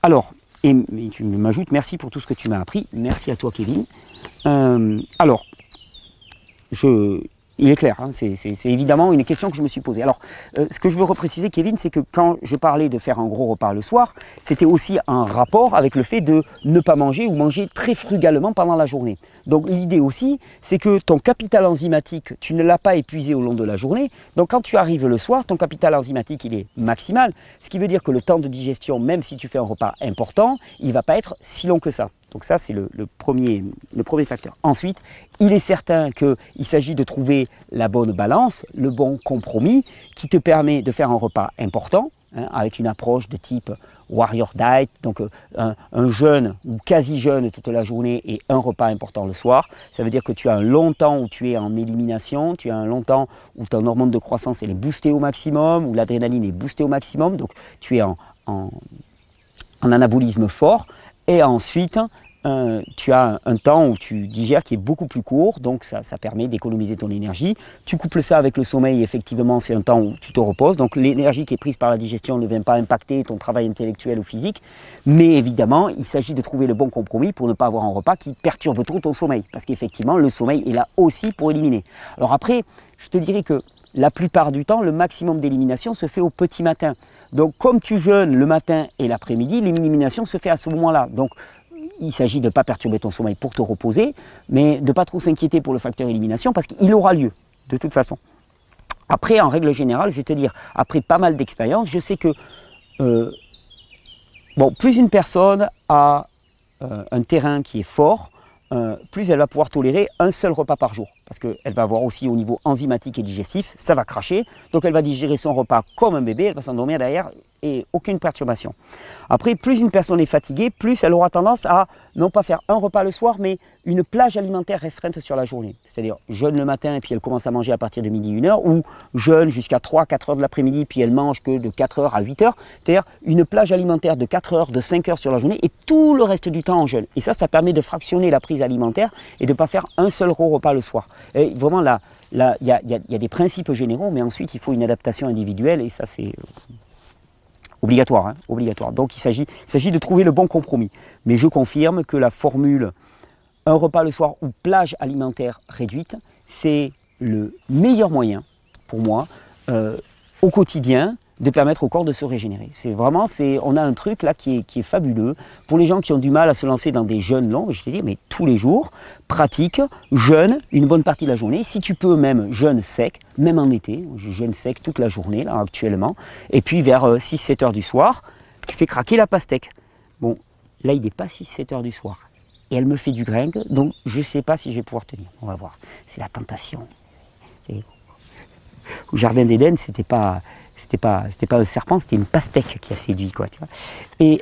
Alors, et tu m'ajoutes, merci pour tout ce que tu m'as appris, merci à toi Kevin. Alors, il est clair, hein, c'est évidemment une question que je me suis posée. Alors, ce que je veux repréciser, Kevin, c'est que quand je parlais de faire un gros repas le soir, c'était aussi un rapport avec le fait de ne pas manger ou manger très frugalement pendant la journée. Donc l'idée aussi, c'est que ton capital enzymatique, tu ne l'as pas épuisé au long de la journée. Donc quand tu arrives le soir, ton capital enzymatique, il est maximal. Ce qui veut dire que le temps de digestion, même si tu fais un repas important, il ne va pas être si long que ça. Donc ça, c'est le premier facteur. Ensuite, il est certain qu'il s'agit de trouver la bonne balance, le bon compromis qui te permet de faire un repas important, hein, avec une approche de type warrior diet, donc un jeûne ou quasi-jeûne toute la journée et un repas important le soir. Ça veut dire que tu as un long temps où tu es en élimination, tu as un long temps où ton hormone de croissance elle est boostée au maximum, où l'adrénaline est boostée au maximum, donc tu es en anabolisme fort. Et ensuite, tu as un temps où tu digères qui est beaucoup plus court, donc ça permet d'économiser ton énergie. Tu couples ça avec le sommeil, effectivement, c'est un temps où tu te reposes. Donc l'énergie qui est prise par la digestion ne vient pas impacter ton travail intellectuel ou physique. Mais évidemment, il s'agit de trouver le bon compromis pour ne pas avoir un repas qui perturbe trop ton sommeil. Parce qu'effectivement, le sommeil est là aussi pour éliminer. Alors après, je te dirais que la plupart du temps, le maximum d'élimination se fait au petit matin. Donc comme tu jeûnes le matin et l'après-midi, l'élimination se fait à ce moment-là. Donc il s'agit de ne pas perturber ton sommeil pour te reposer, mais de ne pas trop s'inquiéter pour le facteur élimination parce qu'il aura lieu de toute façon. Après, en règle générale, je vais te dire, après pas mal d'expériences, je sais que plus une personne a un terrain qui est fort, plus elle va pouvoir tolérer un seul repas par jour. Parce qu'elle va avoir aussi au niveau enzymatique et digestif, ça va cracher. Donc elle va digérer son repas comme un bébé, elle va s'endormir derrière et aucune perturbation. Après, plus une personne est fatiguée, plus elle aura tendance à non pas faire un repas le soir, mais une plage alimentaire restreinte sur la journée. C'est-à-dire jeûne le matin et puis elle commence à manger à partir de midi 1h, ou jeûne jusqu'à 3-4 heures de l'après-midi, puis elle mange que de 4 heures à 8 heures. C'est-à-dire une plage alimentaire de 4 heures, de 5 heures sur la journée et tout le reste du temps en jeûne. Et ça permet de fractionner la prise alimentaire et de ne pas faire un seul gros repas le soir. Et vraiment, là, il y a des principes généraux, mais ensuite, il faut une adaptation individuelle, et ça, c'est obligatoire, hein, obligatoire. Donc, il s'agit de trouver le bon compromis. Mais je confirme que la formule un repas le soir ou plage alimentaire réduite, c'est le meilleur moyen, pour moi, au quotidien, de permettre au corps de se régénérer. C'est vraiment, on a un truc là qui est fabuleux. Pour les gens qui ont du mal à se lancer dans des jeûnes longs, je te dis, mais tous les jours, pratique, jeûne une bonne partie de la journée. Si tu peux, même jeûne sec, même en été. Je jeûne sec toute la journée, là, actuellement. Et puis, vers 6-7 heures du soir, tu fais craquer la pastèque. Bon, là, il n'est pas 6-7 heures du soir. Et elle me fait du gringue, donc je ne sais pas si je vais pouvoir tenir. On va voir. C'est la tentation. Au Jardin d'Éden, c'était pas un serpent, c'était une pastèque qui a séduit, quoi, tu vois. Et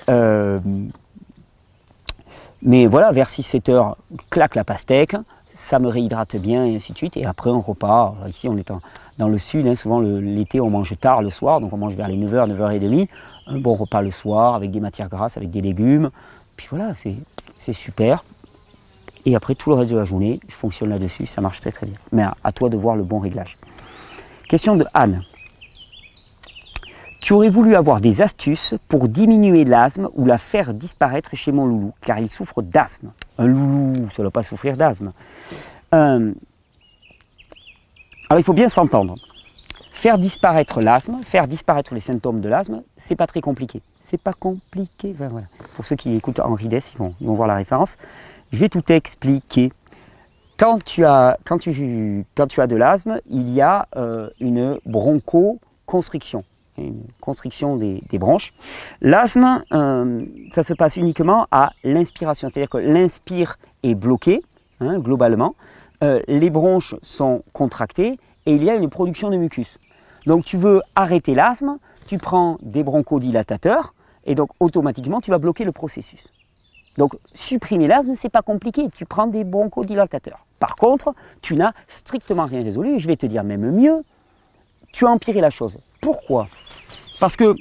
mais voilà, vers 6-7 heures, claque la pastèque, ça me réhydrate bien, et ainsi de suite. Et après, un repas, ici on est dans le sud, hein, souvent l'été on mange tard le soir, donc on mange vers les 9h, 9h30. Un bon repas le soir, avec des matières grasses, avec des légumes. Puis voilà, c'est super. Et après, tout le reste de la journée, je fonctionne là-dessus, ça marche très très bien. Mais à toi de voir le bon réglage. Question de Anne. Tu aurais voulu avoir des astuces pour diminuer l'asthme ou la faire disparaître chez mon loulou, car il souffre d'asthme. Un loulou, ça ne doit pas souffrir d'asthme. Alors il faut bien s'entendre. Faire disparaître l'asthme, faire disparaître les symptômes de l'asthme, c'est pas très compliqué. C'est pas compliqué. Enfin, voilà. Pour ceux qui écoutent Henri Dess, ils vont voir la référence. Je vais tout expliquer. Quand tu as de l'asthme, il y a une bronchoconstriction. une constriction des bronches. L'asthme, ça se passe uniquement à l'inspiration, c'est-à-dire que l'inspire est bloqué, hein, globalement, les bronches sont contractées et il y a une production de mucus. Donc tu veux arrêter l'asthme, tu prends des bronchodilatateurs et donc automatiquement tu vas bloquer le processus. Donc supprimer l'asthme, c'est pas compliqué, tu prends des bronchodilatateurs. Par contre, tu n'as strictement rien résolu, et je vais te dire même mieux, tu as empiré la chose. Pourquoi? Parce que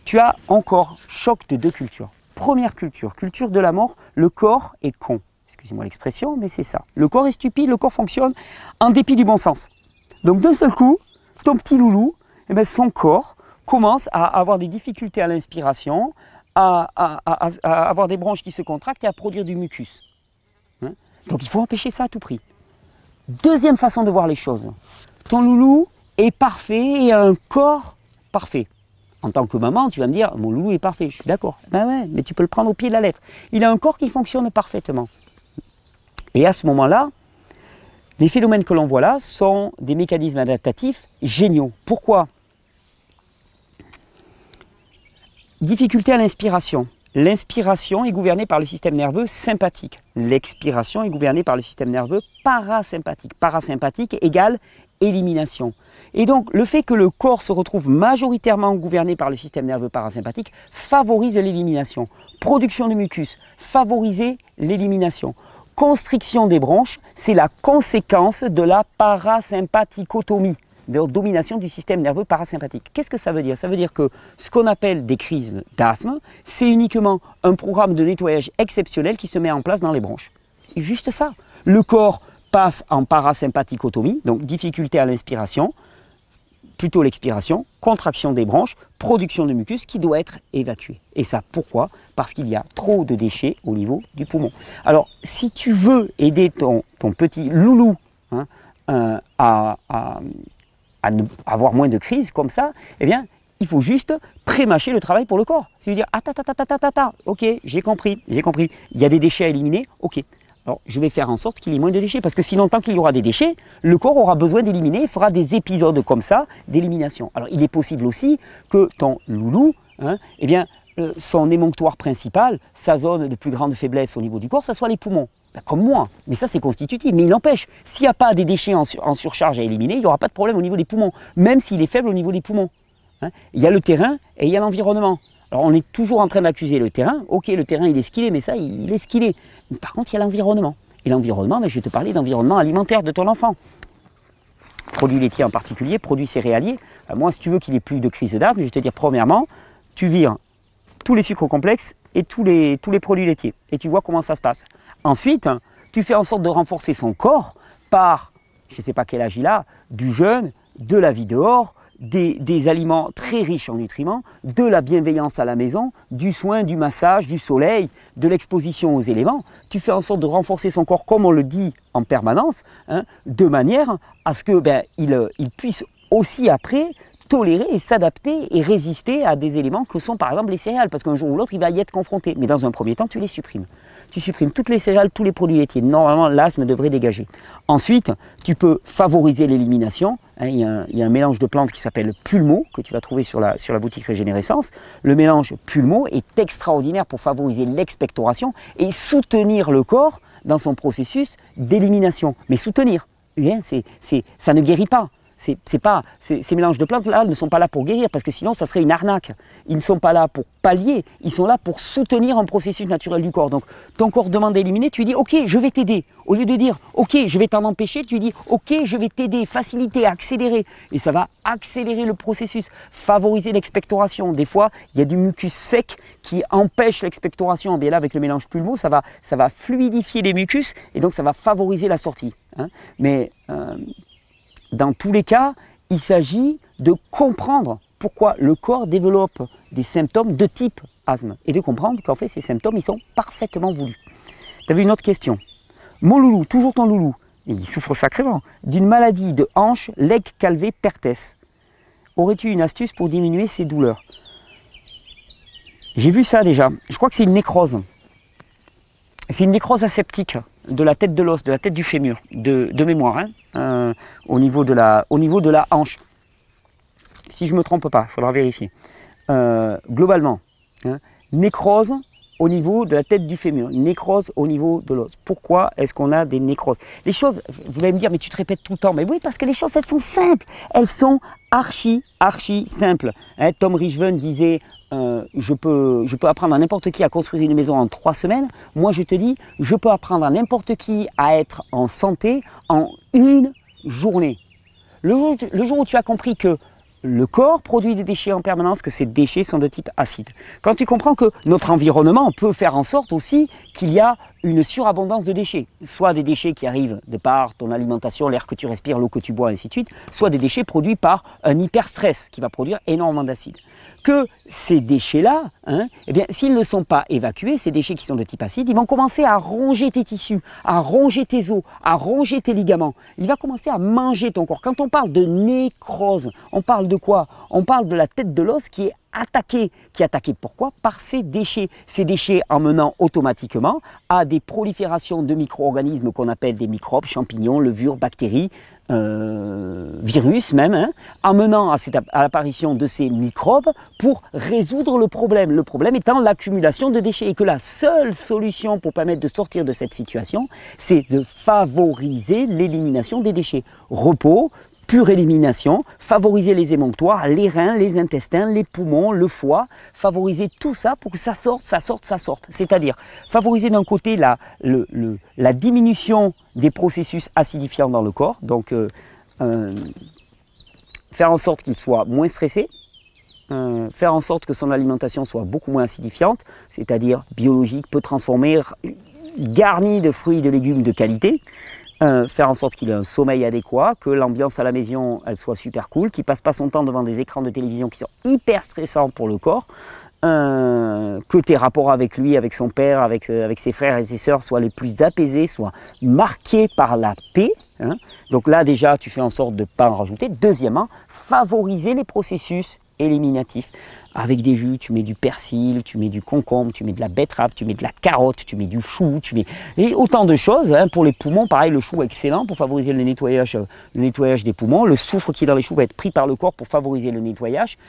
tu as encore choc de deux cultures. Première culture, culture de la mort, le corps est con. Excusez-moi l'expression, mais c'est ça. Le corps est stupide, le corps fonctionne en dépit du bon sens. Donc d'un seul coup, ton petit loulou, eh bien, son corps commence à avoir des difficultés à l'inspiration, à avoir des bronches qui se contractent et à produire du mucus. Hein? Donc il faut empêcher ça à tout prix. Deuxième façon de voir les choses. Ton loulou est parfait et a un corps parfait. En tant que maman, tu vas me dire, mon loulou est parfait. Je suis d'accord. Ben ouais, mais tu peux le prendre au pied de la lettre. Il a un corps qui fonctionne parfaitement. Et à ce moment-là, les phénomènes que l'on voit là sont des mécanismes adaptatifs géniaux. Pourquoi? Difficulté à l'inspiration. L'inspiration est gouvernée par le système nerveux sympathique. L'expiration est gouvernée par le système nerveux parasympathique. Parasympathique égale élimination. Et donc, le fait que le corps se retrouve majoritairement gouverné par le système nerveux parasympathique favorise l'élimination. Production de mucus, favoriser l'élimination. Constriction des bronches, c'est la conséquence de la parasympathicotomie, de la domination du système nerveux parasympathique. Qu'est-ce que ça veut dire? Ça veut dire que ce qu'on appelle des crises d'asthme, c'est uniquement un programme de nettoyage exceptionnel qui se met en place dans les bronches. Et juste ça. Le corps passe en parasympathicotomie, donc difficulté à l'inspiration, plutôt l'expiration, contraction des bronches, production de mucus qui doit être évacué. Et ça, pourquoi? Parce qu'il y a trop de déchets au niveau du poumon. Alors, si tu veux aider ton petit loulou, hein, à avoir moins de crises comme ça, eh bien, il faut juste pré-mâcher le travail pour le corps. C'est-à-dire, ok, j'ai compris, il y a des déchets à éliminer, ok. Alors, je vais faire en sorte qu'il y ait moins de déchets, parce que sinon, tant qu'il y aura des déchets, le corps aura besoin d'éliminer, il fera des épisodes comme ça d'élimination. Alors, il est possible aussi que ton loulou, hein, eh bien, son émonctoire principal, sa zone de plus grande faiblesse au niveau du corps, ça soit les poumons. Ben, comme moi, mais ça c'est constitutif, mais il n'empêche, s'il n'y a pas des déchets en surcharge à éliminer, il n'y aura pas de problème au niveau des poumons, même s'il est faible au niveau des poumons. Hein. Il y a le terrain et il y a l'environnement. Alors on est toujours en train d'accuser le terrain, ok le terrain il est ce qu'il est, mais ça il est ce qu'il est. Par contre il y a l'environnement. Et l'environnement, ben, je vais te parler d'environnement alimentaire de ton enfant. Produits laitiers en particulier, produits céréaliers. Ben, moi si tu veux qu'il ait plus de crise d'asthme, je vais te dire premièrement, tu vires tous les sucres complexes et tous les produits laitiers. Et tu vois comment ça se passe. Ensuite, tu fais en sorte de renforcer son corps par, je ne sais pas quel âge il a, du jeûne, de la vie dehors, des aliments très riches en nutriments, de la bienveillance à la maison, du soin, du massage, du soleil, de l'exposition aux éléments. Tu fais en sorte de renforcer son corps, comme on le dit en permanence, hein, de manière à ce que il puisse aussi après tolérer et s'adapter et résister à des éléments que sont par exemple les céréales, parce qu'un jour ou l'autre il va y être confronté. Mais dans un premier temps, tu les supprimes. Tu supprimes toutes les céréales, tous les produits laitiers. Normalement, l'asthme devrait dégager. Ensuite, tu peux favoriser l'élimination. Hein, il y a un mélange de plantes qui s'appelle Pulmo, que tu vas trouver sur la boutique Régénérescence. Le mélange Pulmo est extraordinaire pour favoriser l'expectoration et soutenir le corps dans son processus d'élimination. Mais soutenir, ça ne guérit pas. Ces mélanges de plantes-là ne sont pas là pour guérir, parce que sinon ça serait une arnaque. Ils ne sont pas là pour pallier, ils sont là pour soutenir un processus naturel du corps. Donc ton corps demande d'éliminer, tu lui dis ok, je vais t'aider. Au lieu de dire ok, je vais t'en empêcher, tu lui dis ok, je vais t'aider, faciliter, accélérer. Et ça va accélérer le processus, favoriser l'expectoration. Des fois, il y a du mucus sec qui empêche l'expectoration. Bien là, avec le mélange Pulmo, ça va fluidifier les mucus et donc ça va favoriser la sortie. Hein. Mais dans tous les cas, il s'agit de comprendre pourquoi le corps développe des symptômes de type asthme et de comprendre qu'en fait ces symptômes ils sont parfaitement voulus. Tu avais une autre question. Mon loulou, toujours ton loulou, il souffre sacrément d'une maladie de hanche, leg calvé pertès. Aurais-tu une astuce pour diminuer ces douleurs? J'ai vu ça déjà. Je crois que c'est une nécrose. C'est une nécrose aseptique de la tête de l'os, de la tête du fémur, de mémoire, hein, au niveau de la hanche. si je ne me trompe pas, il faudra vérifier. Globalement, hein, nécrose au niveau de la tête du fémur, nécrose au niveau de l'os. Pourquoi est-ce qu'on a des nécroses? Les choses, vous allez me dire, mais tu te répètes tout le temps. Mais oui, parce que les choses, elles sont simples. Elles sont archi simples. Hein, Tom Richven disait, je peux apprendre à n'importe qui à construire une maison en 3 semaines. Moi, je te dis, je peux apprendre à n'importe qui à être en santé en 1 journée. Le jour où tu as compris que le corps produit des déchets en permanence, que ces déchets sont de type acide. Quand tu comprends que notre environnement peut faire en sorte aussi qu'il y a une surabondance de déchets, soit des déchets qui arrivent de par ton alimentation, l'air que tu respires, l'eau que tu bois, ainsi de suite, soit des déchets produits par un hyperstress qui va produire énormément d'acide. Que ces déchets-là, hein, eh bien, s'ils ne sont pas évacués, ces déchets qui sont de type acide, ils vont commencer à ronger tes tissus, à ronger tes os, à ronger tes ligaments. Il va commencer à manger ton corps. Quand on parle de nécrose, on parle de quoi? On parle de la tête de l'os qui est attaquée. Qui est attaquée pourquoi? Par ces déchets. Ces déchets emmenant automatiquement à des proliférations de micro-organismes qu'on appelle des microbes, champignons, levures, bactéries, virus même, hein, amenant à l'apparition de ces microbes pour résoudre le problème. Le problème étant l'accumulation de déchets et que la seule solution pour permettre de sortir de cette situation, c'est de favoriser l'élimination des déchets. Repos, pure élimination, favoriser les émonctoires, les reins, les intestins, les poumons, le foie, favoriser tout ça pour que ça sorte. C'est-à-dire favoriser d'un côté la diminution des processus acidifiants dans le corps, donc faire en sorte qu'il soit moins stressé, faire en sorte que son alimentation soit beaucoup moins acidifiante, c'est-à-dire biologique, peu transformée, garnie de fruits et de légumes de qualité, faire en sorte qu'il ait un sommeil adéquat, que l'ambiance à la maison elle soit super cool, qu'il ne passe pas son temps devant des écrans de télévision qui sont hyper stressants pour le corps, que tes rapports avec lui, avec son père, avec ses frères et ses sœurs soient les plus apaisés, soient marqués par la paix. Hein. Donc là déjà tu fais en sorte de ne pas en rajouter. Deuxièmement, favoriser les processus éliminatifs. Avec des jus, tu mets du persil, tu mets du concombre, tu mets de la betterave, tu mets de la carotte, tu mets du chou, et autant de choses. Hein. Pour les poumons, pareil, le chou est excellent pour favoriser le nettoyage des poumons. Le soufre qui est dans les choux va être pris par le corps pour favoriser le nettoyage.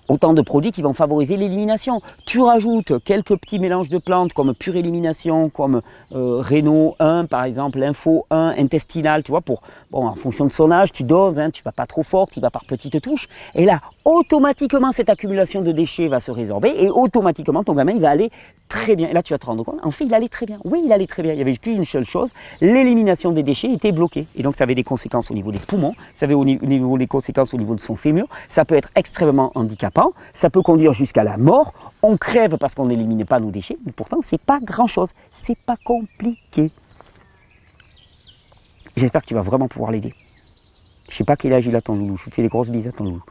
Autant de produits qui vont favoriser l'élimination. Tu rajoutes quelques petits mélanges de plantes comme pure élimination, comme Réno 1 par exemple, Lympho 1, intestinal, tu vois, en fonction de son âge, tu doses, hein, tu ne vas pas trop fort, tu vas par petites touches. Et là, automatiquement, cette accumulation de déchets va se résorber et automatiquement, ton gamin, il va aller très bien. Et là, tu vas te rendre compte, en fait, il allait très bien. Oui, il allait très bien. Il y avait qu'une seule chose, l'élimination des déchets était bloquée. Et donc, ça avait des conséquences au niveau des poumons, ça avait des conséquences au niveau de son fémur. Ça peut être extrêmement handicapant, ça peut conduire jusqu'à la mort. On crève parce qu'on n'élimine pas nos déchets, mais pourtant, c'est pas grand-chose. C'est pas compliqué. J'espère que tu vas vraiment pouvoir l'aider. Je ne sais pas quel âge il a ton loulou. Je lui fais des grosses bises à ton loulou.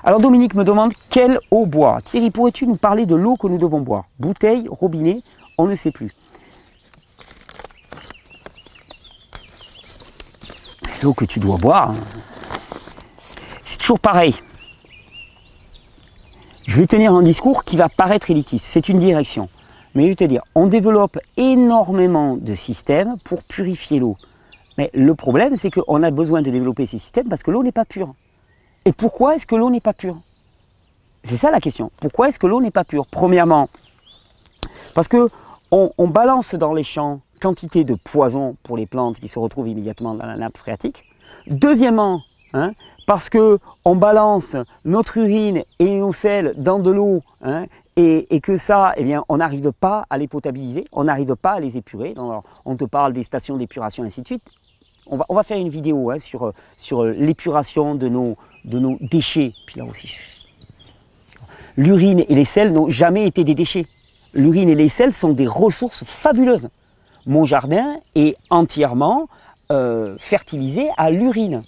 Alors Dominique me demande quelle eau boire. Thierry, pourrais-tu nous parler de l'eau que nous devons boire? Bouteille, robinet, on ne sait plus. L'eau que tu dois boire, c'est toujours pareil. Je vais tenir un discours qui va paraître élitiste. C'est une direction. Mais je vais te dire, on développe énormément de systèmes pour purifier l'eau. Mais le problème, c'est qu'on a besoin de développer ces systèmes parce que l'eau n'est pas pure. Et pourquoi est-ce que l'eau n'est pas pure? C'est ça la question. Pourquoi est-ce que l'eau n'est pas pure? Premièrement, parce qu'on balance dans les champs quantité de poison pour les plantes qui se retrouvent immédiatement dans la nappe phréatique. Deuxièmement, hein, parce qu'on balance notre urine et nos selles dans de l'eau, hein, et que ça, eh bien, on n'arrive pas à les potabiliser, on n'arrive pas à les épurer. Alors, on te parle des stations d'épuration, ainsi de suite. On va faire une vidéo, hein, sur l'épuration de nos déchets. Puis là aussi, l'urine et les selles n'ont jamais été des déchets. L'urine et les selles sont des ressources fabuleuses. Mon jardin est entièrement fertilisé à l'urine.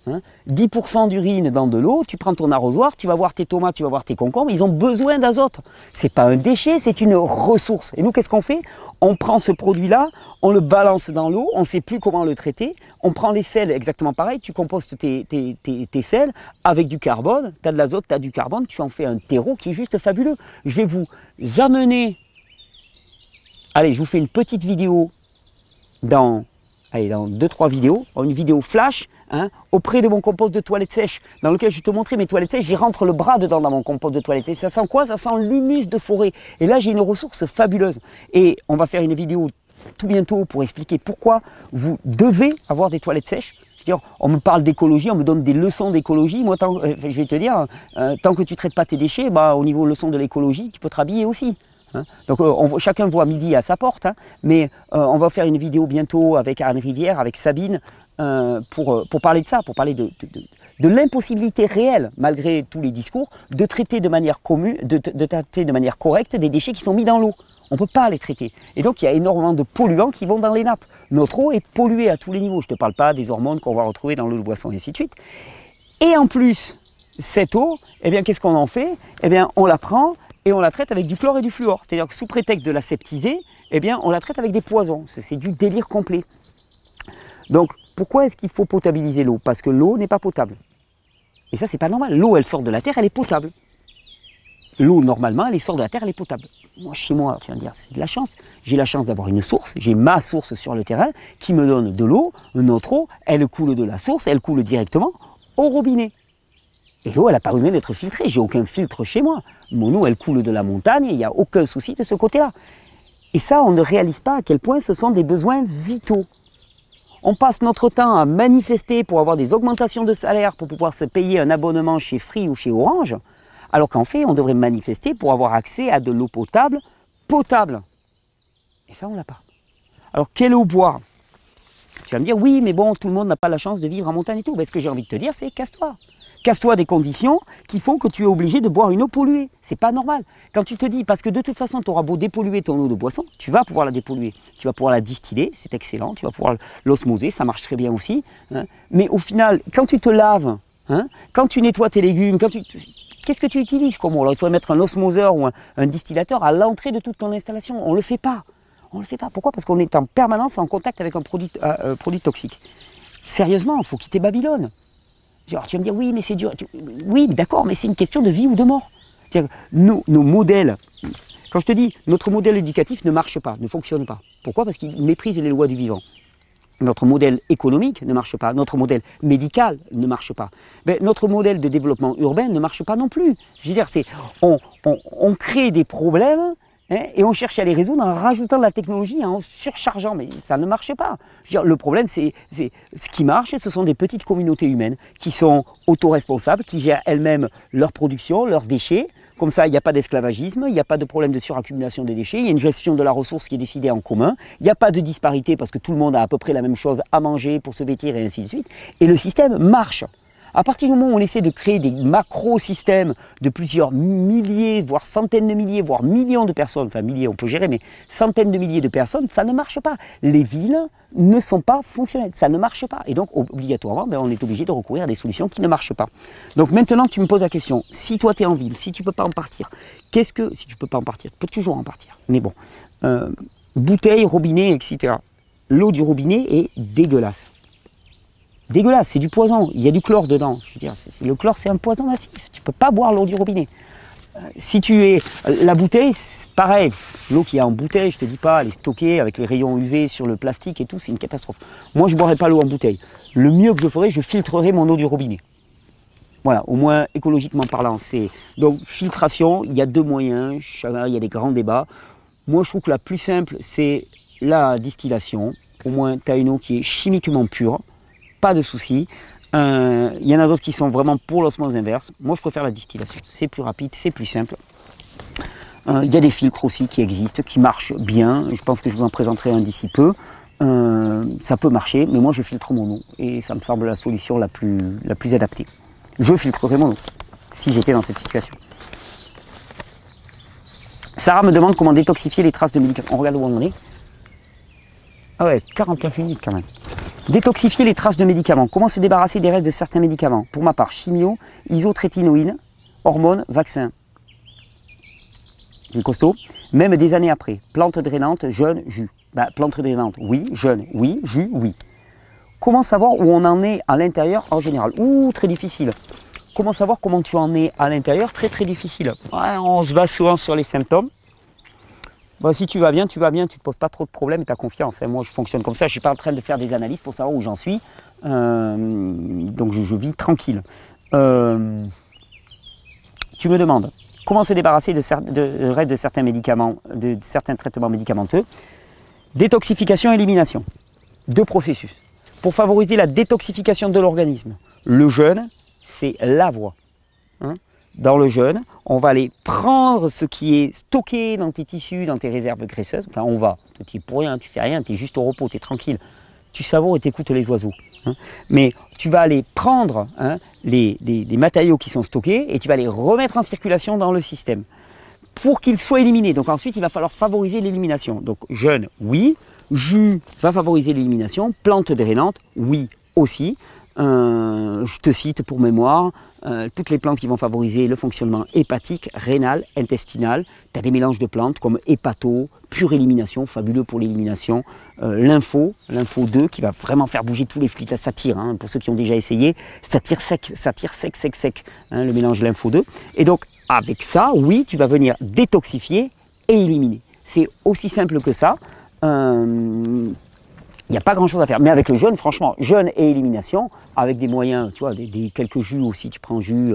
Hein, 10% d'urine dans de l'eau, tu prends ton arrosoir, tu vas voir tes tomates, tu vas voir tes concombres, ils ont besoin d'azote. Ce n'est pas un déchet, c'est une ressource. Et nous, qu'est-ce qu'on fait? On prend ce produit-là, on le balance dans l'eau, on ne sait plus comment le traiter, on prend les sels, exactement pareil, tu compostes tes sels avec du carbone, tu as de l'azote, tu as du carbone, tu en fais un terreau qui est juste fabuleux. Je vais vous amener, allez, je vous fais une petite vidéo dans 2-3 vidéos, une vidéo flash, hein, auprès de mon compost de toilette sèche, dans lequel je vais te montrer mes toilettes sèches, j'y rentre le bras dedans dans mon compost de toilette sèche. Ça sent quoi? Ça sent l'humus de forêt. Et là, j'ai une ressource fabuleuse. Et on va faire une vidéo tout bientôt pour expliquer pourquoi vous devez avoir des toilettes sèches. On me parle d'écologie, on me donne des leçons d'écologie. Moi, je vais te dire, tant que tu ne traites pas tes déchets, bah, au niveau leçon de l'écologie, tu peux te rhabiller aussi. Hein. Donc, chacun voit midi à sa porte. Hein, mais on va faire une vidéo bientôt avec Anne Rivière, avec Sabine, pour parler de ça, pour parler de l'impossibilité réelle, malgré tous les discours, de traiter de manière commune, de traiter de manière correcte des déchets qui sont mis dans l'eau. On ne peut pas les traiter. Et donc, il y a énormément de polluants qui vont dans les nappes. Notre eau est polluée à tous les niveaux. Je ne te parle pas des hormones qu'on va retrouver dans l'eau de boisson et ainsi de suite. Et en plus, cette eau, eh bien, qu'est-ce qu'on en fait? Eh bien, on la prend et on la traite avec du chlore et du fluor. C'est-à-dire que sous prétexte de la septiser, eh bien, on la traite avec des poisons. C'est du délire complet. Donc, pourquoi est-ce qu'il faut potabiliser l'eau? Parce que l'eau n'est pas potable. Et ça, c'est pas normal. L'eau, elle sort de la terre, elle est potable. L'eau, normalement, elle sort de la terre, elle est potable. Moi, chez moi, tu vas me dire, c'est de la chance. J'ai la chance d'avoir une source, j'ai ma source sur le terrain qui me donne de l'eau. Notre eau, elle coule de la source, elle coule directement au robinet. Et l'eau, elle n'a pas besoin d'être filtrée. J'ai aucun filtre chez moi. Mon eau, elle coule de la montagne, il n'y a aucun souci de ce côté-là. Et ça, on ne réalise pas à quel point ce sont des besoins vitaux. On passe notre temps à manifester pour avoir des augmentations de salaire, pour pouvoir se payer un abonnement chez Free ou chez Orange, alors qu'en fait, on devrait manifester pour avoir accès à de l'eau potable, Et ça, on ne l'a pas. Alors, quelle eau boire? Tu vas me dire, oui, mais bon, tout le monde n'a pas la chance de vivre en montagne et tout. Ben, ce que j'ai envie de te dire, c'est casse-toi. Casse-toi des conditions qui font que tu es obligé de boire une eau polluée. C'est pas normal. Quand tu te dis, parce que de toute façon, tu auras beau dépolluer ton eau de boisson, tu vas pouvoir la dépolluer. Tu vas pouvoir la distiller, c'est excellent. Tu vas pouvoir l'osmoser, ça marche très bien aussi. Hein. Mais au final, quand tu te laves, hein, quand tu nettoies tes légumes, qu'est-ce que tu utilises comme eau? Alors, il faut mettre un osmoseur ou un distillateur à l'entrée de toute ton installation. On ne le fait pas. On ne le fait pas. Pourquoi? Parce qu'on est en permanence en contact avec un produit toxique. Sérieusement, il faut quitter Babylone. Alors, tu vas me dire, oui, mais c'est dur. Oui, d'accord, mais c'est une question de vie ou de mort. Nos modèles, quand je te dis, notre modèle éducatif ne marche pas, ne fonctionne pas. Pourquoi? Parce qu'il méprise les lois du vivant. Notre modèle économique ne marche pas, notre modèle médical ne marche pas. Ben, notre modèle de développement urbain ne marche pas non plus. Je veux dire, on crée des problèmes, hein, et on cherche à les résoudre en rajoutant de la technologie, en surchargeant, mais ça ne marche pas. Je veux dire, le problème, ce qui marche, ce sont des petites communautés humaines qui sont autoresponsables, qui gèrent elles-mêmes leur production, leurs déchets. Comme ça, il n'y a pas d'esclavagisme, il n'y a pas de problème de suraccumulation des déchets, il y a une gestion de la ressource qui est décidée en commun, il n'y a pas de disparité parce que tout le monde a à peu près la même chose à manger pour se vêtir et ainsi de suite. Et le système marche. À partir du moment où on essaie de créer des macro-systèmes de plusieurs milliers, voire centaines de milliers, voire millions de personnes, enfin milliers on peut gérer, mais centaines de milliers de personnes, ça ne marche pas. Les villes ne sont pas fonctionnelles, ça ne marche pas. Et donc obligatoirement, on est obligé de recourir à des solutions qui ne marchent pas. Donc maintenant tu me poses la question, si toi tu es en ville, si tu ne peux pas en partir, si tu ne peux pas en partir, tu peux toujours en partir. Mais bon, bouteilles, robinet, etc. L'eau du robinet est dégueulasse. Dégueulasse, c'est du poison, il y a du chlore dedans. Je veux dire, le chlore, c'est un poison massif. Tu ne peux pas boire l'eau du robinet. Si tu es. La bouteille, pareil. L'eau qu'il y a en bouteille, je ne te dis pas, elle est stockée avec les rayons UV sur le plastique et tout, c'est une catastrophe. Moi, je ne boirais pas l'eau en bouteille. Le mieux que je ferais, je filtrerais mon eau du robinet. Voilà, au moins écologiquement parlant. Donc, filtration, il y a deux moyens, il y a des grands débats. Moi, je trouve que la plus simple, c'est la distillation. Au moins, tu as une eau qui est chimiquement pure. Pas de souci. Il y en a d'autres qui sont vraiment pour l'osmose inverse. Moi, je préfère la distillation. C'est plus rapide, c'est plus simple. Il y a des filtres aussi qui existent, qui marchent bien. Je pense que je vous en présenterai un d'ici peu. Ça peut marcher, mais moi, je filtre mon eau. Et ça me semble la solution la plus adaptée. Je filtrerai mon eau, si j'étais dans cette situation. Sarah me demande comment détoxifier les traces de médicaments. On regarde où on en est. Ah ouais, 49 minutes quand même. Détoxifier les traces de médicaments. Comment se débarrasser des restes de certains médicaments? Pour ma part, chimio, isotrétinoïne, hormones, vaccins. C'est costaud. Même des années après. Plantes drainantes, jeûne, jus. Plantes drainantes, oui. Jeûne, oui. Jus, oui. Comment savoir où on en est à l'intérieur en général? Très difficile. Comment savoir comment tu en es à l'intérieur? Très difficile. Ouais, on se base souvent sur les symptômes. Bon, si tu vas bien, tu ne te poses pas trop de problèmes et tu as confiance. Hein. Moi, je fonctionne comme ça. Je ne suis pas en train de faire des analyses pour savoir où j'en suis. Donc, je vis tranquille. Tu me demandes comment se débarrasser de reste de certains médicaments, de certains traitements médicamenteux. Détoxification, élimination. Deux processus. Pour favoriser la détoxification de l'organisme, le jeûne, c'est la voie. Hein. Dans le jeûne, on va aller prendre ce qui est stocké dans tes tissus, dans tes réserves graisseuses. Enfin, on va. Tu es pour rien, tu fais rien, tu es juste au repos, tu es tranquille. Tu savoures et tu écoutes les oiseaux. Hein. Mais tu vas aller prendre les matériaux qui sont stockés et tu vas les remettre en circulation dans le système pour qu'ils soient éliminés. Donc ensuite, il va falloir favoriser l'élimination. Donc jeûne, oui. Jus va favoriser l'élimination. Plantes drainantes, oui aussi. Je te cite pour mémoire, toutes les plantes qui vont favoriser le fonctionnement hépatique, rénal, intestinal. Tu as des mélanges de plantes comme hépato, pure élimination, fabuleux pour l'élimination. Lympho 2 qui va vraiment faire bouger tous les fluides. Là, ça tire, hein, pour ceux qui ont déjà essayé, ça tire sec, hein, le mélange lympho 2. Et donc, avec ça, oui, tu vas venir détoxifier et éliminer. C'est aussi simple que ça. Il n'y a pas grand chose à faire, mais avec le jeûne, franchement, jeûne et élimination, avec des moyens, tu vois, quelques jus aussi, tu prends jus,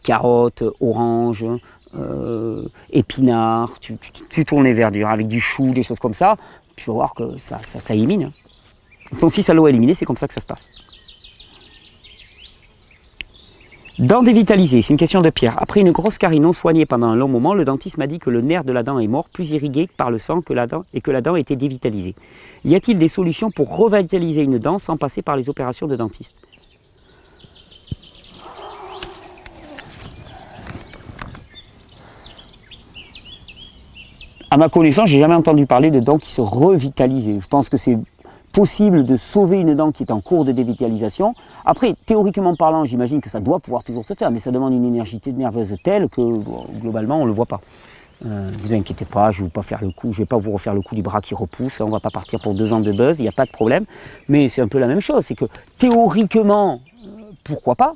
carotte, orange, épinards, tu tournes les verdures avec du chou, des choses comme ça, tu vas voir que ça élimine. Ton 6 à l'eau éliminé, c'est comme ça que ça se passe. Dents dévitalisées, c'est une question de Pierre. Après une grosse carie non soignée pendant un long moment, le dentiste m'a dit que le nerf de la dent est mort, plus irrigué par le sang que la dent et que la dent était dévitalisée. Y a-t-il des solutions pour revitaliser une dent sans passer par les opérations de dentiste? À ma connaissance, j'ai jamais entendu parler de dents qui se revitalisaient. Je pense que c'est possible de sauver une dent qui est en cours de dévitalisation. Après, théoriquement parlant, j'imagine que ça doit pouvoir toujours se faire, mais ça demande une énergie nerveuse telle que bon, globalement, on ne le voit pas. Vous inquiétez pas, je ne vais pas faire le coup, je vais pas vous refaire le coup du bras qui repousse, on ne va pas partir pour 2 ans de buzz, il n'y a pas de problème. Mais c'est un peu la même chose, c'est que théoriquement, pourquoi pas,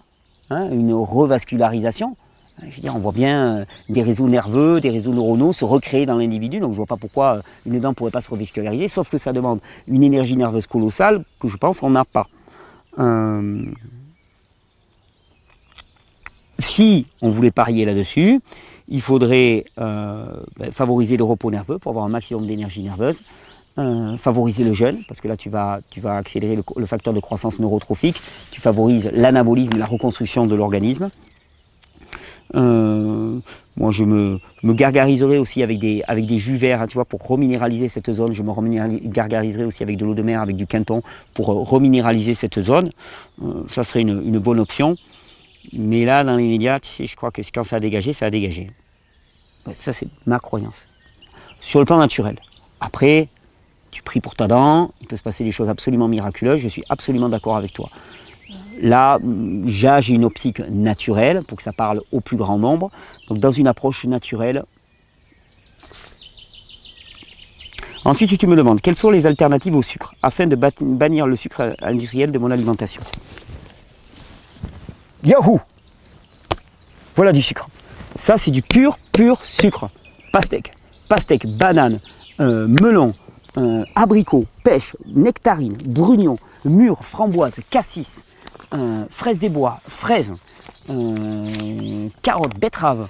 hein, une revascularisation. Je veux dire, on voit bien des réseaux nerveux, des réseaux neuronaux se recréer dans l'individu, donc je ne vois pas pourquoi une dent ne pourrait pas se revasculariser, sauf que ça demande une énergie nerveuse colossale que je pense qu'on n'a pas. Si on voulait parier là-dessus, il faudrait favoriser le repos nerveux pour avoir un maximum d'énergie nerveuse, favoriser le jeûne, parce que là tu vas accélérer le facteur de croissance neurotrophique, tu favorises l'anabolisme, la reconstruction de l'organisme. Moi je me gargariserai aussi avec des jus verts, hein, tu vois, pour reminéraliser cette zone. Je me gargariserai aussi avec de l'eau de mer, avec du quinton, pour reminéraliser cette zone. Ça serait une bonne option. Mais là, dans les médias, tu sais, je crois que quand ça a dégagé, ça a dégagé. Ça, c'est ma croyance. Sur le plan naturel. Après, tu pries pour ta dent, il peut se passer des choses absolument miraculeuses, je suis absolument d'accord avec toi. Là, j'ai une optique naturelle pour que ça parle au plus grand nombre. Donc dans une approche naturelle. Ensuite, tu me demandes quelles sont les alternatives au sucre afin de bannir le sucre industriel de mon alimentation. Yahoo! Voilà du sucre. Ça, c'est du pur sucre. Pastèque, banane, melon, abricot, pêche, nectarine, brugnon, mûre, framboise, cassis, fraises des bois, fraises, carottes, betteraves,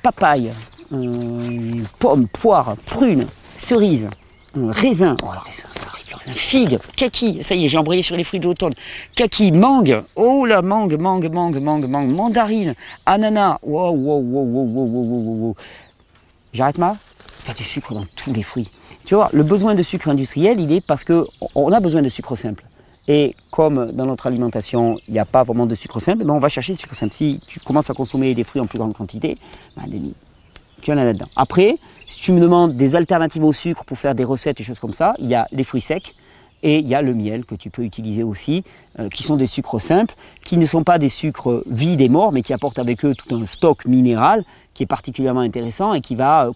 papaye, pommes, poires, prunes, cerises, raisins. Oh, alors, ça arrive plus rien. Figues, kaki, ça y est, j'ai embrayé sur les fruits de l'automne. Kaki, mangue, oh la mangue, mandarine, ananas. Wow. J'arrête mal. Il y a du sucre dans tous les fruits. Tu vois, le besoin de sucre industriel, il est parce qu'on a besoin de sucre simple. Et comme dans notre alimentation, il n'y a pas vraiment de sucre simple, ben on va chercher le sucre simple. Si tu commences à consommer des fruits en plus grande quantité, ben tu en as là-dedans. Après, si tu me demandes des alternatives au sucre pour faire des recettes et choses comme ça, il y a les fruits secs et il y a le miel que tu peux utiliser aussi, qui sont des sucres simples, qui ne sont pas des sucres vides et morts, mais qui apportent avec eux tout un stock minéral qui est particulièrement intéressant et qui va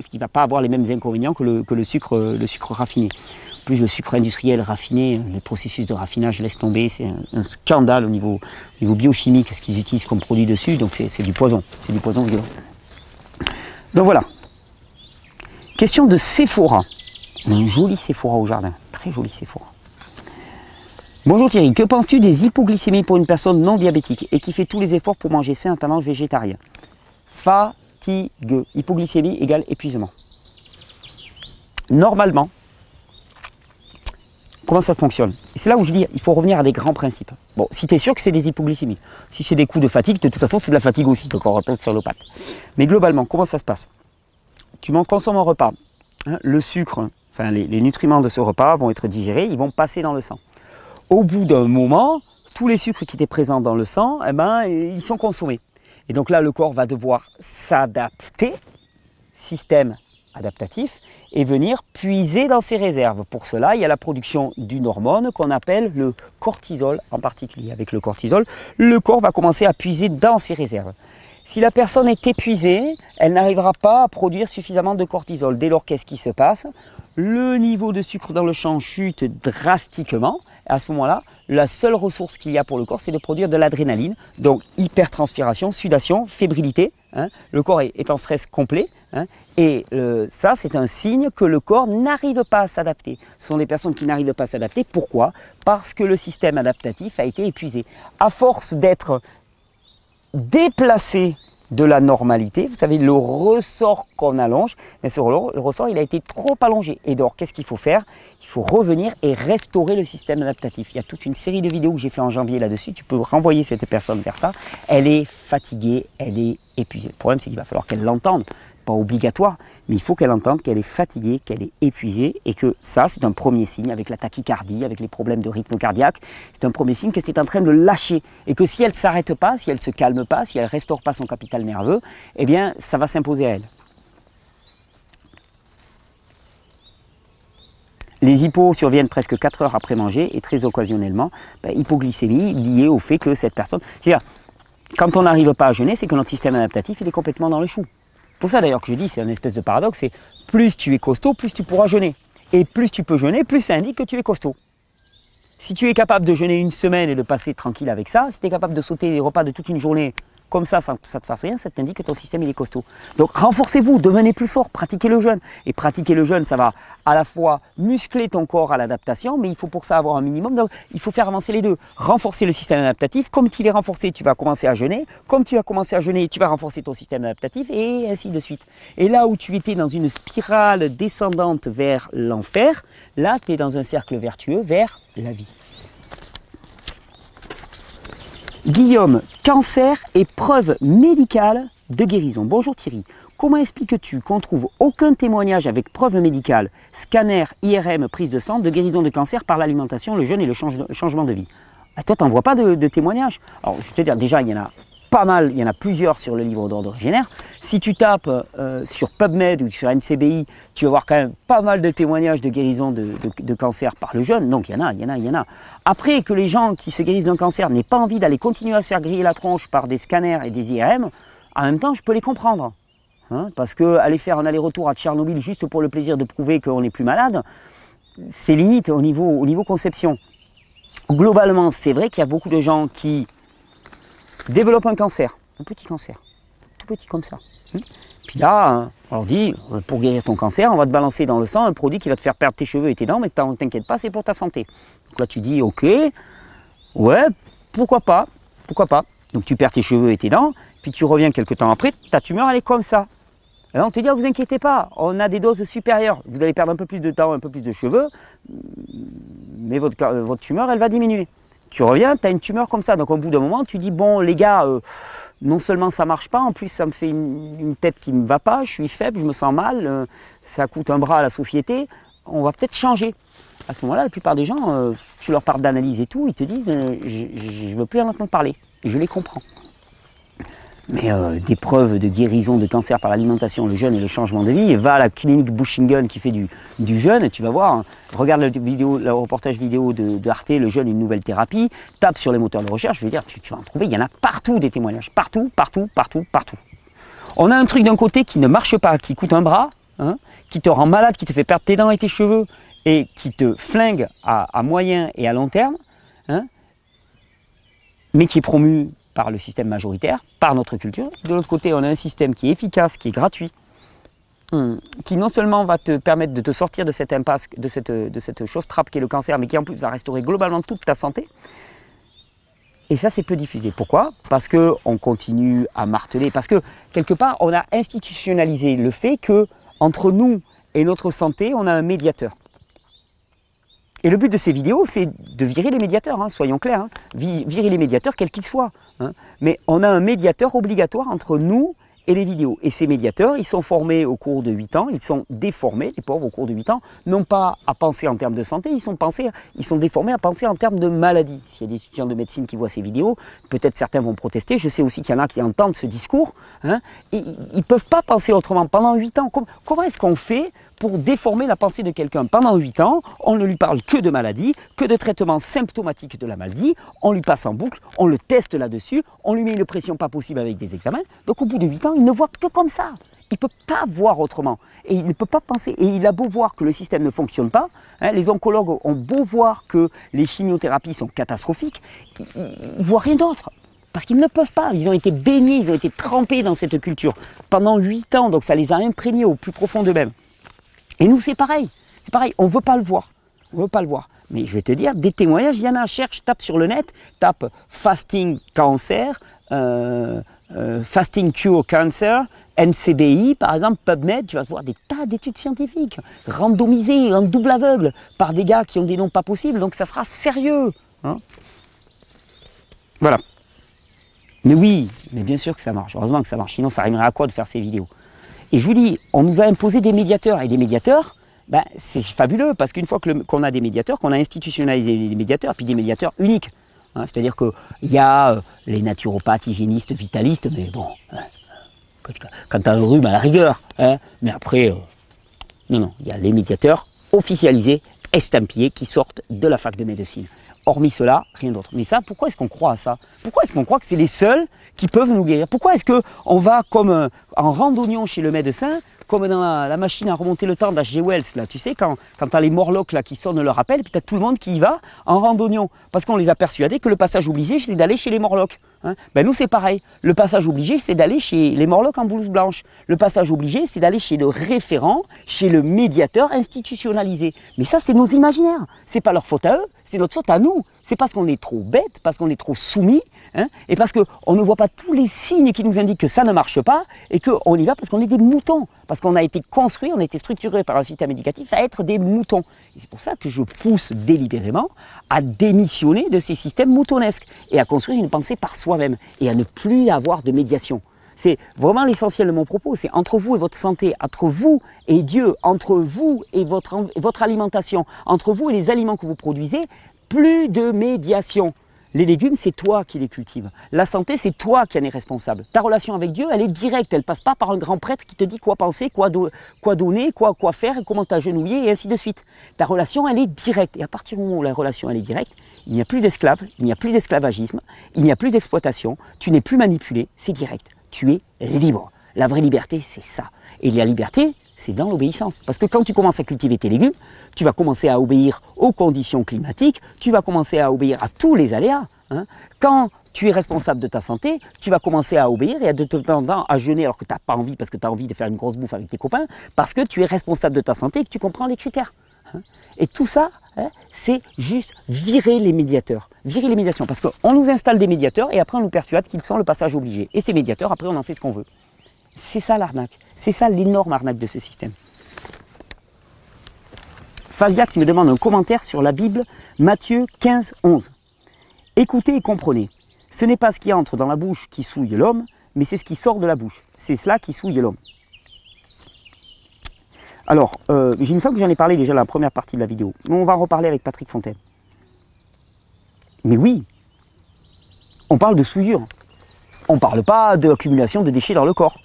qui va pas avoir les mêmes inconvénients que le sucre raffiné. En plus, le sucre industriel raffiné, les processus de raffinage, laisse tomber, c'est un scandale au niveau biochimique, ce qu'ils utilisent comme produit dessus, donc c'est du poison, violent. Donc voilà. Question de Sephora. On a un joli Sephora au jardin, très joli Sephora. Bonjour Thierry, que penses-tu des hypoglycémies pour une personne non diabétique et qui fait tous les efforts pour manger sain en tendance végétarien? Fatigue. Hypoglycémie égale épuisement. Normalement, comment ça fonctionne? Et c'est là où je dis, il faut revenir à des grands principes. Bon, si tu es sûr que c'est des hypoglycémies, si c'est des coups de fatigue, de toute façon c'est de la fatigue aussi, donc on retourne sur l'opate. Mais globalement, comment ça se passe? Tu consommes un repas, hein, le sucre, enfin les nutriments de ce repas vont être digérés, ils vont passer dans le sang. Au bout d'un moment, tous les sucres qui étaient présents dans le sang, eh ben, ils sont consommés. Et donc là, le corps va devoir s'adapter, système adaptatif, et venir puiser dans ses réserves. Pour cela, il y a la production d'une hormone qu'on appelle le cortisol en particulier. Avec le cortisol, le corps va commencer à puiser dans ses réserves. Si la personne est épuisée, elle n'arrivera pas à produire suffisamment de cortisol. Dès lors, qu'est-ce qui se passe? Le niveau de sucre dans le sang chute drastiquement. À ce moment-là, la seule ressource qu'il y a pour le corps, c'est de produire de l'adrénaline. Donc, hypertranspiration, sudation, fébrilité. Hein, le corps est en stress complet. Hein, et ça, c'est un signe que le corps n'arrive pas à s'adapter. Ce sont des personnes qui n'arrivent pas à s'adapter. Pourquoi? Parce que le système adaptatif a été épuisé. À force d'être déplacé de la normalité, vous savez, le ressort qu'on allonge, mais le ressort, il a été trop allongé. Et donc, qu'est-ce qu'il faut faire? Il faut revenir et restaurer le système adaptatif. Il y a toute une série de vidéos que j'ai fait en janvier là-dessus. Tu peux renvoyer cette personne vers ça. Elle est fatiguée, elle est épuisée. Le problème, c'est qu'il va falloir qu'elle l'entende. Pas obligatoire, mais il faut qu'elle entende qu'elle est fatiguée, qu'elle est épuisée et que ça, c'est un premier signe avec la tachycardie, avec les problèmes de rythme cardiaque. C'est un premier signe que c'est en train de lâcher et que si elle ne s'arrête pas, si elle ne se calme pas, si elle ne restaure pas son capital nerveux, eh bien, ça va s'imposer à elle. Les hypos surviennent presque 4 heures après manger et très occasionnellement, hypoglycémie liée au fait que cette personne... Quand on n'arrive pas à jeûner, c'est que notre système adaptatif il est complètement dans le chou. Pour ça d'ailleurs que je dis, c'est une espèce de paradoxe, c'est plus tu es costaud, plus tu pourras jeûner. Et plus tu peux jeûner, plus ça indique que tu es costaud. Si tu es capable de jeûner une semaine et de passer tranquille avec ça, si tu es capable de sauter les repas de toute une journée comme ça, sans que ça ne te fasse rien, ça t'indique que ton système il est costaud. Donc renforcez-vous, devenez plus fort, pratiquez le jeûne. Et pratiquer le jeûne, ça va à la fois muscler ton corps à l'adaptation, mais il faut pour ça avoir un minimum. Donc il faut faire avancer les deux. Renforcer le système adaptatif, comme il est renforcé, tu vas commencer à jeûner. Comme tu vas commencer à jeûner, tu vas renforcer ton système adaptatif, et ainsi de suite. Et là où tu étais dans une spirale descendante vers l'enfer, là tu es dans un cercle vertueux vers la vie. Guillaume, cancer et preuve médicale de guérison. Bonjour Thierry, comment expliques-tu qu'on trouve aucun témoignage avec preuve médicale, scanner, IRM, prise de sang, de guérison de cancer par l'alimentation, le jeûne et le changement de vie? Toi, tu n'en vois pas de témoignages? Alors, je vais te dire, déjà, il y en a pas mal, il y en a plusieurs sur le livre d'ordre Régénère. Si tu tapes sur PubMed ou sur NCBI, tu vas voir quand même pas mal de témoignages de guérison de cancer par le jeûne. Donc il y en a. Après, que les gens qui se guérissent d'un cancer n'aient pas envie d'aller continuer à se faire griller la tronche par des scanners et des IRM, en même temps, je peux les comprendre. Hein, parce qu'aller faire un aller-retour à Tchernobyl juste pour le plaisir de prouver qu'on n'est plus malade, c'est limite au niveau conception. Globalement, c'est vrai qu'il y a beaucoup de gens qui développent un cancer, un petit cancer, tout petit comme ça. Puis là, on leur dit, pour guérir ton cancer, on va te balancer dans le sang un produit qui va te faire perdre tes cheveux et tes dents, mais t'inquiète pas, c'est pour ta santé. Donc là, tu dis, ok, ouais, pourquoi pas. Donc tu perds tes cheveux et tes dents, puis tu reviens quelques temps après, ta tumeur, elle est comme ça. Alors on te dit, vous inquiétez pas, on a des doses supérieures. Vous allez perdre un peu plus de dents, un peu plus de cheveux, mais votre tumeur, elle va diminuer. Tu reviens, tu as une tumeur comme ça. Donc au bout d'un moment, tu dis, bon les gars, non seulement ça ne marche pas, en plus ça me fait une tête qui ne me va pas, je suis faible, je me sens mal, ça coûte un bras à la société, on va peut-être changer. À ce moment-là, la plupart des gens, tu leur parles d'analyse et tout, ils te disent, je ne veux plus en entendre parler. Et je les comprends. Mais des preuves de guérison de cancer par l'alimentation, le jeûne et le changement de vie, va à la clinique Bushingen qui fait du jeûne, et tu vas voir, hein, regarde le reportage vidéo de Arte, le jeûne, une nouvelle thérapie, tape sur les moteurs de recherche, je veux dire, tu vas en trouver, il y en a partout des témoignages, partout. On a un truc d'un côté qui ne marche pas, qui coûte un bras, hein, qui te rend malade, qui te fait perdre tes dents et tes cheveux, et qui te flingue à moyen et à long terme, hein, mais qui est promu par le système majoritaire, par notre culture. De l'autre côté, on a un système qui est efficace, qui est gratuit, qui non seulement va te permettre de te sortir de cette impasse, de cette chose trappe qui est le cancer, mais qui en plus va restaurer globalement toute ta santé. Et ça, c'est peu diffusé. Pourquoi? Parce qu'on continue à marteler, parce que quelque part, on a institutionnalisé le fait que entre nous et notre santé, on a un médiateur. Et le but de ces vidéos, c'est de virer les médiateurs, hein, soyons clairs, hein, virer les médiateurs quels qu'ils soient. Hein. Mais on a un médiateur obligatoire entre nous et les vidéos. Et ces médiateurs, ils sont formés au cours de 8 ans, ils sont déformés, les pauvres, au cours de 8 ans, non pas à penser en termes de santé, ils sont déformés à penser en termes de maladie. S'il y a des étudiants de médecine qui voient ces vidéos, peut-être certains vont protester, je sais aussi qu'il y en a qui entendent ce discours, hein, et ils ne peuvent pas penser autrement. Pendant 8 ans, comment est-ce qu'on fait pour déformer la pensée de quelqu'un? Pendant 8 ans, on ne lui parle que de maladie, que de traitement symptomatique de la maladie, on lui passe en boucle, on le teste là-dessus, on lui met une pression pas possible avec des examens. Donc au bout de 8 ans, il ne voit que comme ça. Il ne peut pas voir autrement. Et il ne peut pas penser. Et il a beau voir que le système ne fonctionne pas, hein, les oncologues ont beau voir que les chimiothérapies sont catastrophiques, ils ne voient rien d'autre. Parce qu'ils ne peuvent pas, ils ont été baignés, ils ont été trempés dans cette culture pendant 8 ans, donc ça les a imprégnés au plus profond d'eux-mêmes. Et nous, c'est pareil, on ne veut pas le voir, Mais je vais te dire, des témoignages, il y en a, cherche, tape sur le net, tape fasting cancer, fasting cure cancer, NCBI par exemple, PubMed, tu vas voir des tas d'études scientifiques, randomisées, en double aveugle, par des gars qui ont des noms pas possibles, donc ça sera sérieux. Hein, voilà. Mais oui, mais bien sûr que ça marche, heureusement que ça marche, sinon ça arriverait à quoi de faire ces vidéos? Et je vous dis, on nous a imposé des médiateurs, et des médiateurs, ben, c'est fabuleux, parce qu'une fois qu'on a des médiateurs, qu'on a institutionnalisé les médiateurs, puis des médiateurs uniques, hein, c'est-à-dire qu'il y a les naturopathes, hygiénistes, vitalistes, mais bon, hein, quand tu as un rhume à la rigueur, hein, mais après, non, il y a les médiateurs officialisés, estampillés, qui sortent de la fac de médecine. Hormis cela, rien d'autre. Mais ça, pourquoi est-ce qu'on croit à ça? Pourquoi est-ce qu'on croit que c'est les seuls qui peuvent nous guérir? Pourquoi est-ce qu'on va comme en randonnion chez le médecin, comme dans la machine à remonter le temps d'H.G. Wells, là, tu sais, quand tu as les Morlocks là, qui sonnent leur appel, puis tu as tout le monde qui y va en randonnion. Parce qu'on les a persuadés que le passage obligé, c'est d'aller chez les Morlocks. Hein. Ben nous, c'est pareil. Le passage obligé, c'est d'aller chez les Morlocks en blouse blanche. Le passage obligé, c'est d'aller chez le référent, chez le médiateur institutionnalisé. Mais ça, c'est nos imaginaires. C'est pas leur faute à eux, c'est notre faute à nous. C'est parce qu'on est trop bête, parce qu'on est trop soumis, hein, et parce qu'on ne voit pas tous les signes qui nous indiquent que ça ne marche pas, et qu'on y va parce qu'on est des moutons. Parce qu'on a été construit, on a été structuré par un système éducatif à être des moutons. Et c'est pour ça que je pousse délibérément à démissionner de ces systèmes moutonesques et à construire une pensée par soi-même et à ne plus avoir de médiation. C'est vraiment l'essentiel de mon propos, c'est entre vous et votre santé, entre vous et Dieu, entre vous et votre alimentation, entre vous et les aliments que vous produisez, plus de médiation. Les légumes, c'est toi qui les cultives. La santé, c'est toi qui en es responsable. Ta relation avec Dieu, elle est directe. Elle ne passe pas par un grand prêtre qui te dit quoi penser, quoi donner, quoi faire, et comment t'agenouiller, et ainsi de suite. Ta relation, elle est directe. Et à partir du moment où la relation, elle est directe, il n'y a plus d'esclaves, il n'y a plus d'esclavagisme, il n'y a plus d'exploitation, tu n'es plus manipulé, c'est direct. Tu es libre. La vraie liberté, c'est ça. Et la liberté, c'est dans l'obéissance. Parce que quand tu commences à cultiver tes légumes, tu vas commencer à obéir aux conditions climatiques, tu vas commencer à obéir à tous les aléas. Hein. Quand tu es responsable de ta santé, tu vas commencer à obéir et de temps en temps à jeûner alors que tu n'as pas envie, parce que tu as envie de faire une grosse bouffe avec tes copains, parce que tu es responsable de ta santé et que tu comprends les critères. Hein. Et tout ça, hein, c'est juste virer les médiateurs. Virer les médiations. Parce qu'on nous installe des médiateurs et après on nous persuade qu'ils sont le passage obligé. Et ces médiateurs, après on en fait ce qu'on veut. C'est ça l'arnaque. C'est ça l'énorme arnaque de ce système. Faziax me demande un commentaire sur la Bible, Matthieu 15, 11. Écoutez et comprenez. Ce n'est pas ce qui entre dans la bouche qui souille l'homme, mais c'est ce qui sort de la bouche. C'est cela qui souille l'homme. Alors, il me semble que j'en ai parlé déjà dans la première partie de la vidéo. Mais on va en reparler avec Patrick Fontaine. Mais oui, on parle de souillure. On ne parle pas d'accumulation de déchets dans le corps.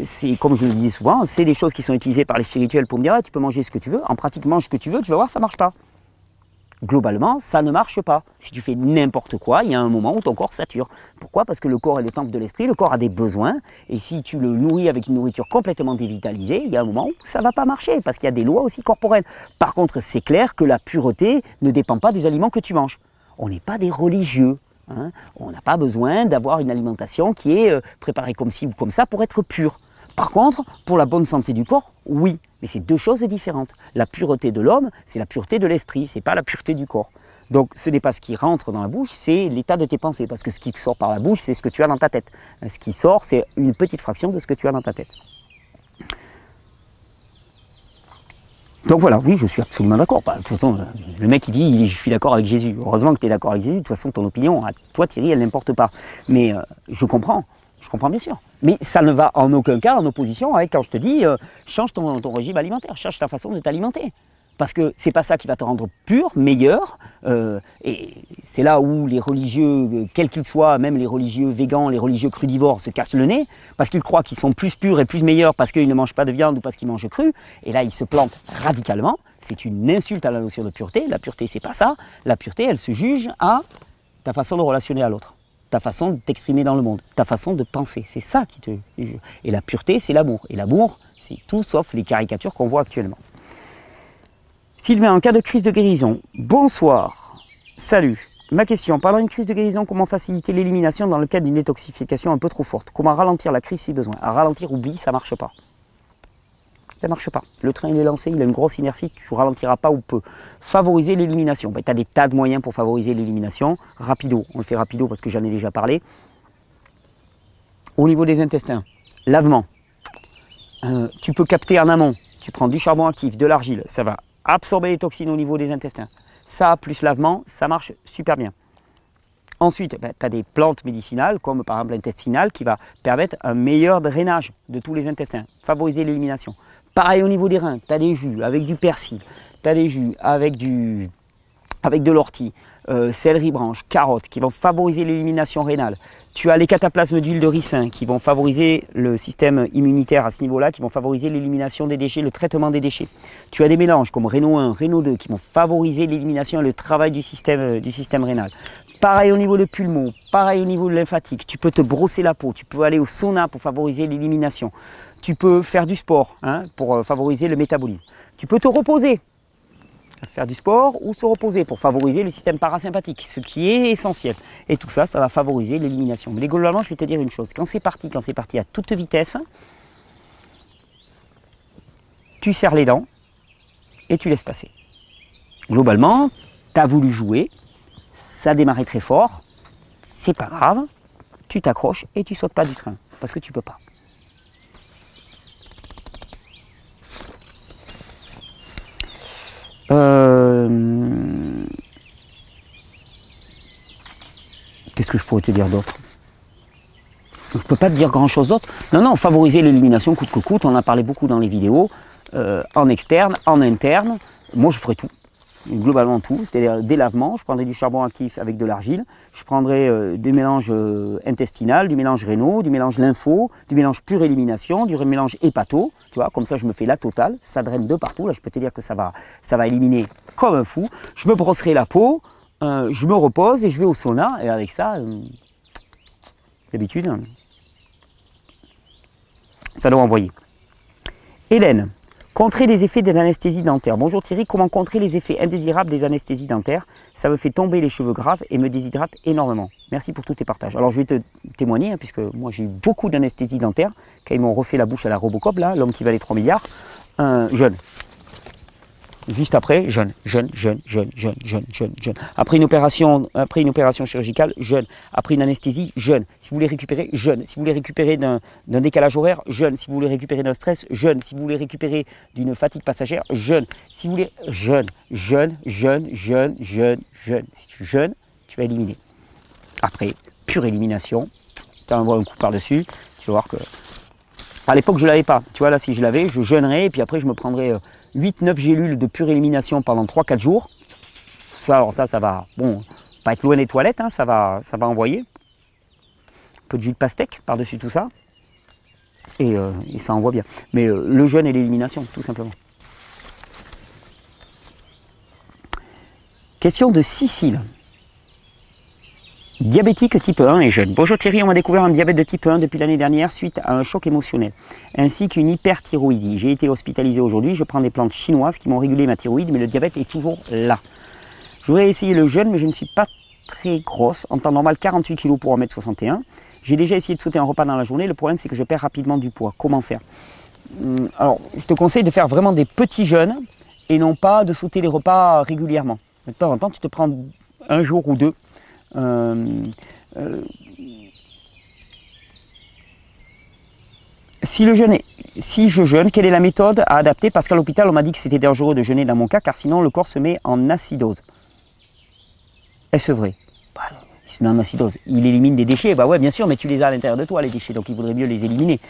C'est comme je le dis souvent, c'est des choses qui sont utilisées par les spirituels pour me dire ah, tu peux manger ce que tu veux, en pratique mange ce que tu veux, tu vas voir ça ne marche pas. Globalement, ça ne marche pas. Si tu fais n'importe quoi, il y a un moment où ton corps sature. Pourquoi? Parce que le corps est le temple de l'esprit, le corps a des besoins, et si tu le nourris avec une nourriture complètement dévitalisée, il y a un moment où ça ne va pas marcher, parce qu'il y a des lois aussi corporelles. Par contre, c'est clair que la pureté ne dépend pas des aliments que tu manges. On n'est pas des religieux. Hein, on n'a pas besoin d'avoir une alimentation qui est préparée comme ci ou comme ça pour être pure. Par contre, pour la bonne santé du corps, oui. Mais c'est deux choses différentes. La pureté de l'homme, c'est la pureté de l'esprit, c'est pas la pureté du corps. Donc ce n'est pas ce qui rentre dans la bouche, c'est l'état de tes pensées. Parce que ce qui sort par la bouche, c'est ce que tu as dans ta tête. Ce qui sort, c'est une petite fraction de ce que tu as dans ta tête. Donc voilà, oui, je suis absolument d'accord. De toute façon, le mec il dit je suis d'accord avec Jésus. Heureusement que tu es d'accord avec Jésus. De toute façon, ton opinion, à toi Thierry, elle n'importe pas. Mais je comprends bien sûr. Mais ça ne va en aucun cas en opposition avec quand je te dis change ton régime alimentaire, change ta façon de t'alimenter. Parce que c'est pas ça qui va te rendre pur, meilleur. Et c'est là où les religieux, quels qu'ils soient, même les religieux végans, les religieux crudivores, se cassent le nez, parce qu'ils croient qu'ils sont plus purs et plus meilleurs parce qu'ils ne mangent pas de viande ou parce qu'ils mangent cru. Et là, ils se plantent radicalement. C'est une insulte à la notion de pureté. La pureté, c'est pas ça. La pureté, elle se juge à ta façon de relationner à l'autre, ta façon de t'exprimer dans le monde, ta façon de penser. C'est ça qui te juge. Et la pureté, c'est l'amour. Et l'amour, c'est tout sauf les caricatures qu'on voit actuellement. Sylvain, en cas de crise de guérison, bonsoir, salut. Ma question, pendant une crise de guérison, comment faciliter l'élimination dans le cadre d'une détoxification un peu trop forte? Comment ralentir la crise si besoin? À ralentir, oublie, ça ne marche pas. Ça ne marche pas. Le train il est lancé, il a une grosse inertie, tu ne ralentiras pas ou peu. Favoriser l'élimination. Ben, tu as des tas de moyens pour favoriser l'élimination. Rapido, on le fait rapido parce que j'en ai déjà parlé. Au niveau des intestins, lavement. Tu peux capter en amont. Tu prends du charbon actif, de l'argile, ça va absorber les toxines au niveau des intestins. Ça, plus lavement, ça marche super bien. Ensuite, tu as des plantes médicinales, comme par exemple l'intestinal, qui va permettre un meilleur drainage de tous les intestins, favoriser l'élimination. Pareil au niveau des reins, tu as des jus avec du persil, tu as des jus avec de l'ortie, céleri branche, carotte, qui vont favoriser l'élimination rénale. Tu as les cataplasmes d'huile de ricin qui vont favoriser le système immunitaire à ce niveau-là, qui vont favoriser l'élimination des déchets, le traitement des déchets. Tu as des mélanges comme Réno 1, Réno 2 qui vont favoriser l'élimination et le travail du système rénal. Pareil au niveau de pulmon, pareil au niveau de lymphatique. Tu peux te brosser la peau, tu peux aller au sauna pour favoriser l'élimination. Tu peux faire du sport pour favoriser le métabolisme. Tu peux te reposer. Faire du sport ou se reposer pour favoriser le système parasympathique, ce qui est essentiel. Et tout ça, ça va favoriser l'élimination. Mais globalement, je vais te dire une chose, quand c'est parti à toute vitesse, tu serres les dents et tu laisses passer. Globalement, tu as voulu jouer, ça a démarré très fort, c'est pas grave, tu t'accroches et tu sautes pas du train, parce que tu peux pas. Qu'est-ce que je pourrais te dire d'autre? Je ne peux pas te dire grand chose d'autre. Non, favoriser l'élimination coûte que coûte, on en a parlé beaucoup dans les vidéos, en externe, en interne. Moi je ferai tout, globalement tout, c'est-à-dire des lavements, je prendrai du charbon actif avec de l'argile, je prendrai des mélanges intestinal, du mélange rénaux, du mélange lympho, du mélange pure élimination, du mélange hépato, tu vois, comme ça je me fais la totale, ça draine de partout, là je peux te dire que ça va éliminer comme un fou. Je me brosserai la peau, je me repose et je vais au sauna, et avec ça, d'habitude, ça doit envoyer. Hélène. Contrer les effets de l'anesthésie dentaire. Bonjour Thierry, comment contrer les effets indésirables des anesthésies dentaires? Ça me fait tomber les cheveux graves et me déshydrate énormément. Merci pour tous tes partages. Alors je vais te témoigner, puisque moi j'ai eu beaucoup d'anesthésie dentaire, quand ils m'ont refait la bouche à la Robocop, là, l'homme qui valait 3 milliards, jeune. Juste après, jeune. Après une opération chirurgicale, jeune. Après une anesthésie, jeune. Si vous voulez récupérer, jeune. Si vous voulez récupérer d'un décalage horaire, jeune. Si vous voulez récupérer d'un stress, jeune. Si vous voulez récupérer d'une fatigue passagère, jeune. Si vous voulez, jeune. Si tu jeûnes, tu vas éliminer. Après, pure élimination, tu envoies un coup par-dessus, tu vas voir que... À l'époque, je ne l'avais pas. Tu vois, là, si je l'avais, je jeûnerais et puis après, je me prendrais 8-9 gélules de pure élimination pendant 3-4 jours. Ça, alors ça va, bon, pas être loin des toilettes, ça va envoyer. Un peu de jus de pastèque par-dessus tout ça. Et ça envoie bien. Mais le jeûne et l'élimination, tout simplement. Question de Cécile. Diabétique type 1 et jeune. Bonjour Thierry, on m'a découvert un diabète de type 1 depuis l'année dernière suite à un choc émotionnel, ainsi qu'une hyperthyroïdie. J'ai été hospitalisé aujourd'hui, je prends des plantes chinoises qui m'ont régulé ma thyroïde, mais le diabète est toujours là. Je voudrais essayer le jeûne, mais je ne suis pas très grosse. En temps normal, 48 kg pour 1m61. J'ai déjà essayé de sauter un repas dans la journée. Le problème, c'est que je perds rapidement du poids. Comment faire? Alors, je te conseille de faire vraiment des petits jeûnes et non pas de sauter les repas régulièrement. De temps en temps, tu te prends un jour ou deux. Si je jeûne, quelle est la méthode à adapter? Parce qu'à l'hôpital, on m'a dit que c'était dangereux de jeûner dans mon cas, car sinon le corps se met en acidose. Est-ce vrai? Bah, il se met en acidose. Il élimine des déchets. Bah ouais, bien sûr, mais tu les as à l'intérieur de toi, les déchets, donc il vaudrait mieux les éliminer.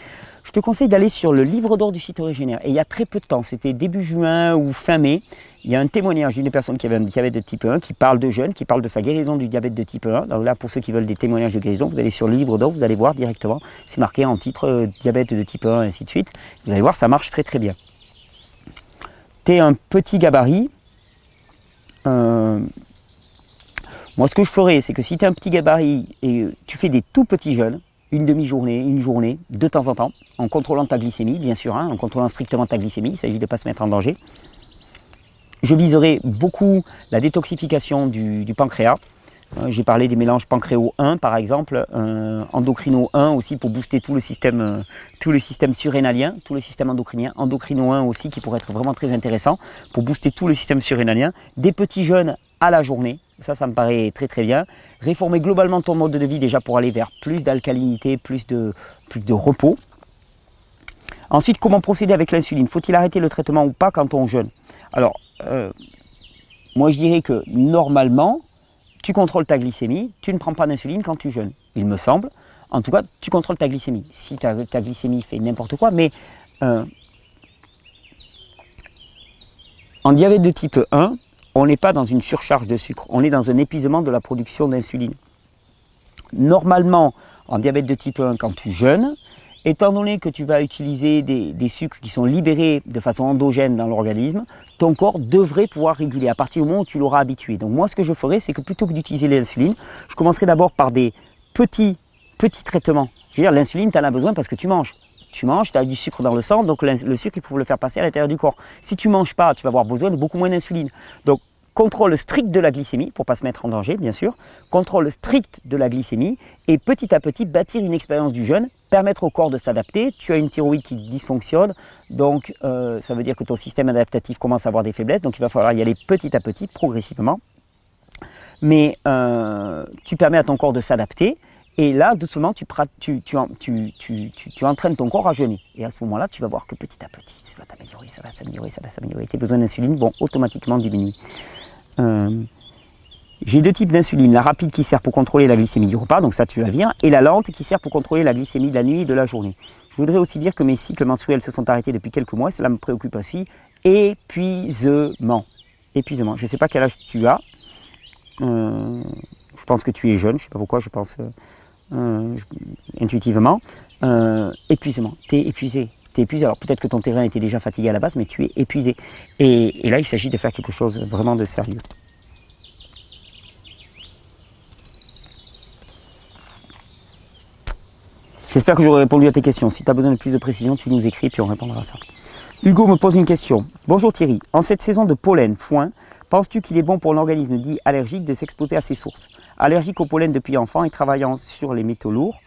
Je te conseille d'aller sur le livre d'or du site Régénère. Et il y a très peu de temps, c'était début juin ou fin mai, il y a un témoignage d'une personne qui avait un diabète de type 1, qui parle de jeûne, qui parle de sa guérison du diabète de type 1. Donc là, pour ceux qui veulent des témoignages de guérison, vous allez sur le livre d'or, vous allez voir directement, c'est marqué en titre diabète de type 1, ainsi de suite. Vous allez voir, ça marche très très bien. Tu es un petit gabarit. Moi, ce que je ferais, c'est que si tu as un petit gabarit et tu fais des tout petits jeûnes, une demi-journée, une journée, de temps en temps, en contrôlant ta glycémie, bien sûr, en contrôlant strictement ta glycémie, il s'agit de ne pas se mettre en danger. Je viserai beaucoup la détoxification du pancréas. J'ai parlé des mélanges pancréo 1 par exemple, endocrino 1 aussi pour booster tout le système surrénalien, tout le système endocrinien, endocrino 1 aussi qui pourrait être vraiment très intéressant pour booster tout le système surrénalien. Des petits jeûnes à la journée, ça me paraît très très bien. Réformer globalement ton mode de vie déjà pour aller vers plus d'alcalinité, plus de repos. Ensuite, comment procéder avec l'insuline? Faut-il arrêter le traitement ou pas quand on jeûne? Alors, moi je dirais que normalement, tu contrôles ta glycémie, tu ne prends pas d'insuline quand tu jeûnes, il me semble. En tout cas, tu contrôles ta glycémie. Si ta glycémie fait n'importe quoi, mais en diabète de type 1, on n'est pas dans une surcharge de sucre, on est dans un épuisement de la production d'insuline. Normalement, en diabète de type 1, quand tu jeûnes, étant donné que tu vas utiliser des sucres qui sont libérés de façon endogène dans l'organisme, ton corps devrait pouvoir réguler à partir du moment où tu l'auras habitué. Donc moi, ce que je ferais, c'est que plutôt que d'utiliser l'insuline, je commencerai d'abord par des petits traitements. Je veux dire, l'insuline, tu en as besoin parce que tu manges. Tu manges, tu as du sucre dans le sang, donc le sucre, il faut le faire passer à l'intérieur du corps. Si tu ne manges pas, tu vas avoir besoin de beaucoup moins d'insuline. Donc, contrôle strict de la glycémie, pour ne pas se mettre en danger, bien sûr. Contrôle strict de la glycémie et petit à petit bâtir une expérience du jeûne, permettre au corps de s'adapter. Tu as une thyroïde qui dysfonctionne, donc ça veut dire que ton système adaptatif commence à avoir des faiblesses, donc il va falloir y aller petit à petit, progressivement. Mais tu permets à ton corps de s'adapter. Et là, doucement, tu entraînes ton corps à jeûner. Et à ce moment-là, tu vas voir que petit à petit, ça va t'améliorer, ça va s'améliorer, ça va s'améliorer. Tes besoins d'insuline vont automatiquement diminuer. J'ai deux types d'insuline. La rapide qui sert pour contrôler la glycémie du repas, donc ça tu la vires, et la lente qui sert pour contrôler la glycémie de la nuit et de la journée. Je voudrais aussi dire que mes cycles menstruels se sont arrêtés depuis quelques mois, et cela me préoccupe aussi. Épuisement. Épuisement. Je ne sais pas quel âge tu as. Je pense que tu es jeune, je ne sais pas pourquoi, je pense... intuitivement, épuisement, tu es épuisé. Alors peut-être que ton terrain était déjà fatigué à la base, mais tu es épuisé. Et là, il s'agit de faire quelque chose vraiment de sérieux. J'espère que j'aurai répondu à tes questions. Si tu as besoin de plus de précision, tu nous écris, puis on répondra à ça. Hugo me pose une question. Bonjour Thierry, en cette saison de pollen, foin, penses-tu qu'il est bon pour l'organisme dit allergique de s'exposer à ces sources? Allergique au pollen depuis enfant et travaillant sur les métaux lourds,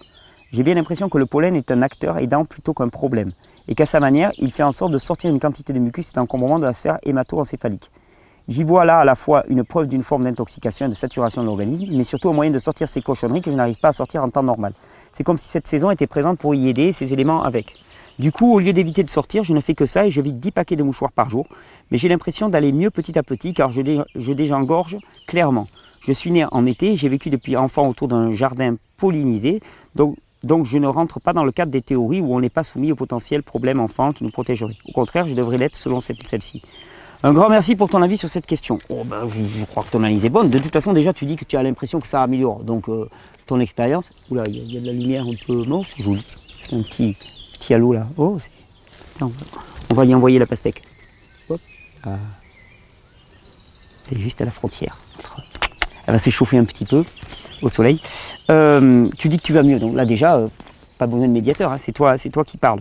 j'ai bien l'impression que le pollen est un acteur aidant plutôt qu'un problème, et qu'à sa manière, il fait en sorte de sortir une quantité de mucus et d'encombrement de la sphère hémato-encéphalique. J'y vois là à la fois une preuve d'une forme d'intoxication et de saturation de l'organisme, mais surtout un moyen de sortir ces cochonneries que je n'arrive pas à sortir en temps normal. C'est comme si cette saison était présente pour y aider ces éléments avec. Du coup, au lieu d'éviter de sortir, je ne fais que ça et je vide 10 paquets de mouchoirs par jour. Mais j'ai l'impression d'aller mieux petit à petit car je désengorge clairement. Je suis né en été, j'ai vécu depuis enfant autour d'un jardin pollinisé, donc je ne rentre pas dans le cadre des théories où on n'est pas soumis aux potentiels problèmes enfants qui nous protégeraient. Au contraire, je devrais l'être selon celle-ci. Un grand merci pour ton avis sur cette question. Oh ben, je crois que ton analyse est bonne. De toute façon, déjà, tu dis que tu as l'impression que ça améliore. Donc, ton expérience... Oula, il y a de la lumière un peu... Non, c'est joli. Un petit halo là. Oh, non, on va y envoyer la pastèque. Hop. Ah. Elle est juste à la frontière. Elle va s'échauffer un petit peu au soleil. Tu dis que tu vas mieux. Donc là, déjà, pas besoin de médiateur. Hein, c'est toi qui parles.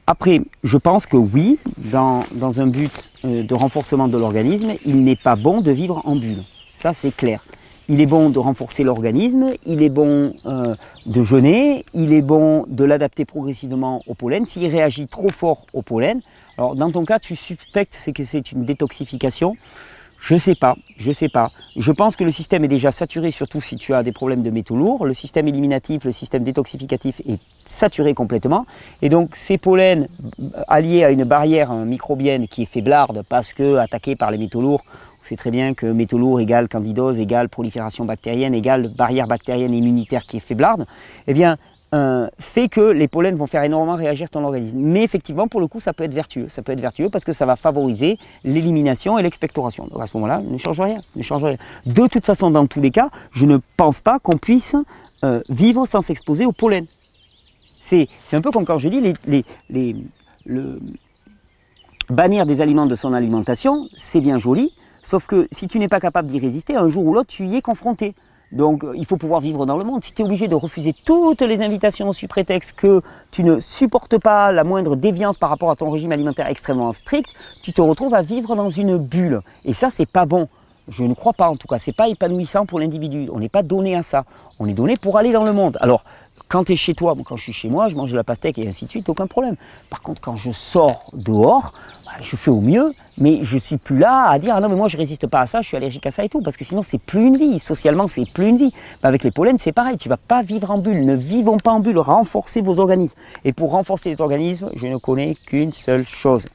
Après, je pense que oui, dans un but de renforcement de l'organisme, il n'est pas bon de vivre en bulle. Ça, c'est clair. il est bon de renforcer l'organisme, il est bon de jeûner, il est bon de l'adapter progressivement au pollen. S'il réagit trop fort au pollen, alors dans ton cas, tu suspectes que c'est une détoxification. Je sais pas. Je pense que le système est déjà saturé, surtout si tu as des problèmes de métaux lourds. Le système éliminatif, le système détoxificatif est saturé complètement. Et donc ces pollens alliés à une barrière microbienne qui est faiblarde parce que attaquée par les métaux lourds, on sait très bien que métaux lourds égale candidose, égale prolifération bactérienne, égale barrière bactérienne immunitaire qui est faiblarde, eh bien fait que les pollens vont faire énormément réagir ton organisme. Mais effectivement, pour le coup, ça peut être vertueux. Ça peut être vertueux parce que ça va favoriser l'élimination et l'expectoration. Donc à ce moment-là, ne change rien, ne change rien. De toute façon, dans tous les cas, je ne pense pas qu'on puisse vivre sans s'exposer au pollen. C'est un peu comme quand je dis bannir des aliments de son alimentation, c'est bien joli, sauf que si tu n'es pas capable d'y résister, un jour ou l'autre, tu y es confronté. Donc il faut pouvoir vivre dans le monde. Si tu es obligé de refuser toutes les invitations sous prétexte que tu ne supportes pas la moindre déviance par rapport à ton régime alimentaire extrêmement strict, tu te retrouves à vivre dans une bulle. Et ça, c'est pas bon. Je ne crois pas en tout cas. C'est pas épanouissant pour l'individu. On n'est pas donné à ça. On est donné pour aller dans le monde. Alors, quand tu es chez toi, quand je suis chez moi, je mange de la pastèque et ainsi de suite, aucun problème. Par contre, quand je sors dehors, je fais au mieux, mais je ne suis plus là à dire « Ah non, mais moi je ne résiste pas à ça, je suis allergique à ça et tout », parce que sinon c'est plus une vie, socialement c'est plus une vie. Mais avec les pollens c'est pareil, tu ne vas pas vivre en bulle, ne vivons pas en bulle, renforcez vos organismes. Et pour renforcer les organismes, je ne connais qu'une seule chose,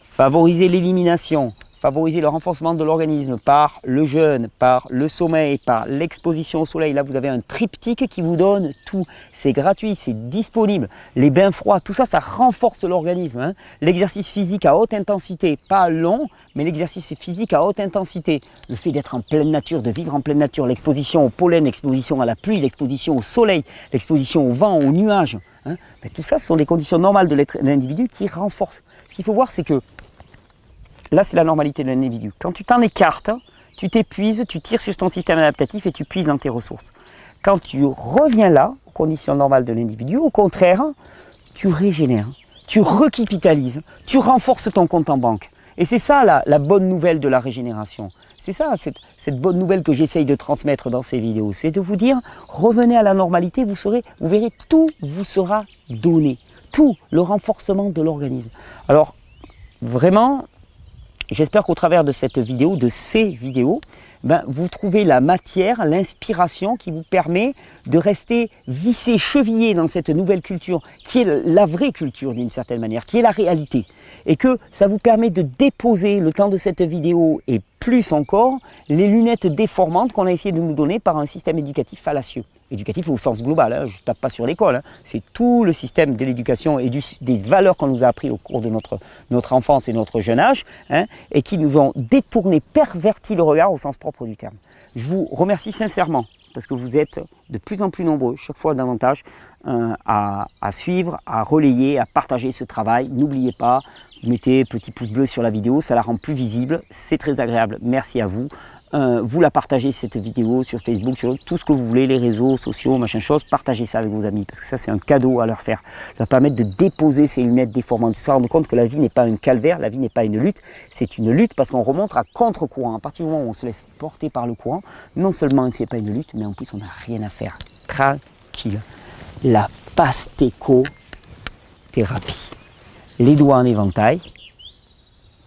favoriser l'élimination, favoriser le renforcement de l'organisme par le jeûne, par le sommeil, par l'exposition au soleil. Là, vous avez un triptyque qui vous donne tout. C'est gratuit, c'est disponible. Les bains froids, tout ça, ça renforce l'organisme. Hein. L'exercice physique à haute intensité, pas long, mais l'exercice physique à haute intensité. Le fait d'être en pleine nature, de vivre en pleine nature, l'exposition au pollen, l'exposition à la pluie, l'exposition au soleil, l'exposition au vent, aux nuages. Hein. Ben, tout ça, ce sont des conditions normales de l'individu qui renforcent. Ce qu'il faut voir, c'est que là, c'est la normalité de l'individu. Quand tu t'en écartes, tu t'épuises, tu tires sur ton système adaptatif et tu puises dans tes ressources. Quand tu reviens là, aux conditions normales de l'individu, au contraire, tu régénères, tu recapitalises, tu renforces ton compte en banque. Et c'est ça la bonne nouvelle de la régénération. C'est ça, cette bonne nouvelle que j'essaye de transmettre dans ces vidéos. C'est de vous dire, revenez à la normalité, vous verrez, tout vous sera donné. Tout, le renforcement de l'organisme. Alors, vraiment, j'espère qu'au travers de cette vidéo, de ces vidéos, vous trouvez la matière, l'inspiration qui vous permet de rester vissé, chevillé dans cette nouvelle culture, qui est la vraie culture d'une certaine manière, qui est la réalité. Et que ça vous permet de déposer le temps de cette vidéo et plus encore, les lunettes déformantes qu'on a essayé de nous donner par un système éducatif fallacieux. Éducatif au sens global, hein, je ne tape pas sur l'école, hein. C'est tout le système de l'éducation et des valeurs qu'on nous a appris au cours de notre enfance et notre jeune âge, hein, et qui nous ont détourné, perverti le regard au sens propre du terme. Je vous remercie sincèrement parce que vous êtes de plus en plus nombreux, chaque fois davantage, à suivre, à relayer, à partager ce travail. N'oubliez pas, mettez petit pouce bleu sur la vidéo, ça la rend plus visible, c'est très agréable, merci à vous. Vous la partagez cette vidéo sur Facebook, sur tout ce que vous voulez, les réseaux sociaux, machin chose, partagez ça avec vos amis parce que ça c'est un cadeau à leur faire. Ça va permettre de déposer ces lunettes déformantes, de se rendre compte que la vie n'est pas un calvaire, la vie n'est pas une lutte, c'est une lutte parce qu'on remonte à contre-courant. À partir du moment où on se laisse porter par le courant, non seulement ce n'est pas une lutte, mais en plus on n'a rien à faire. Tranquille. La pastécothérapie. Les doigts en éventail,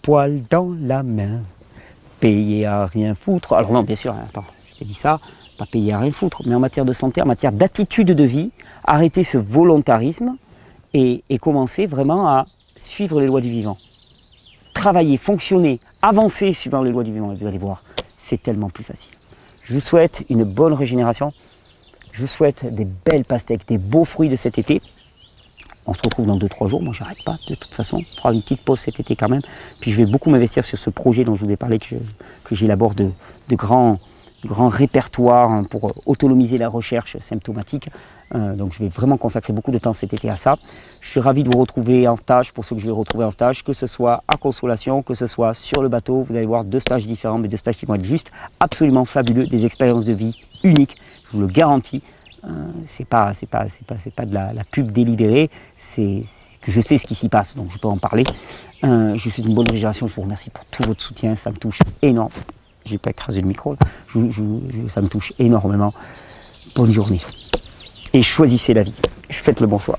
poil dans la main. Payer à rien foutre. Alors non, bien sûr, attends, je t'ai dit ça, pas payer à rien foutre, mais en matière de santé, en matière d'attitude de vie, arrêter ce volontarisme et commencer vraiment à suivre les lois du vivant. Travailler, fonctionner, avancer suivant les lois du vivant, et vous allez voir, c'est tellement plus facile. Je vous souhaite une bonne régénération, je vous souhaite des belles pastèques, des beaux fruits de cet été. On se retrouve dans 2-3 jours, moi j'arrête pas de toute façon, on fera une petite pause cet été quand même. Puis je vais beaucoup m'investir sur ce projet dont je vous ai parlé, que j'élabore de grands répertoires pour autonomiser la recherche symptomatique. Donc je vais vraiment consacrer beaucoup de temps cet été à ça. Je suis ravi de vous retrouver en stage, pour ceux que je vais retrouver en stage, que ce soit à Consolation, que ce soit sur le bateau. Vous allez voir 2 stages différents, mais 2 stages qui vont être juste absolument fabuleux, des expériences de vie uniques, je vous le garantis. C'est pas de la pub délibérée, c'est que je sais ce qui s'y passe, donc je peux en parler. Je vous souhaite une bonne régénération, je vous remercie pour tout votre soutien, ça me touche énormément. j'ai pas écrasé le micro, ça me touche énormément. Bonne journée. Et choisissez la vie. Faites le bon choix.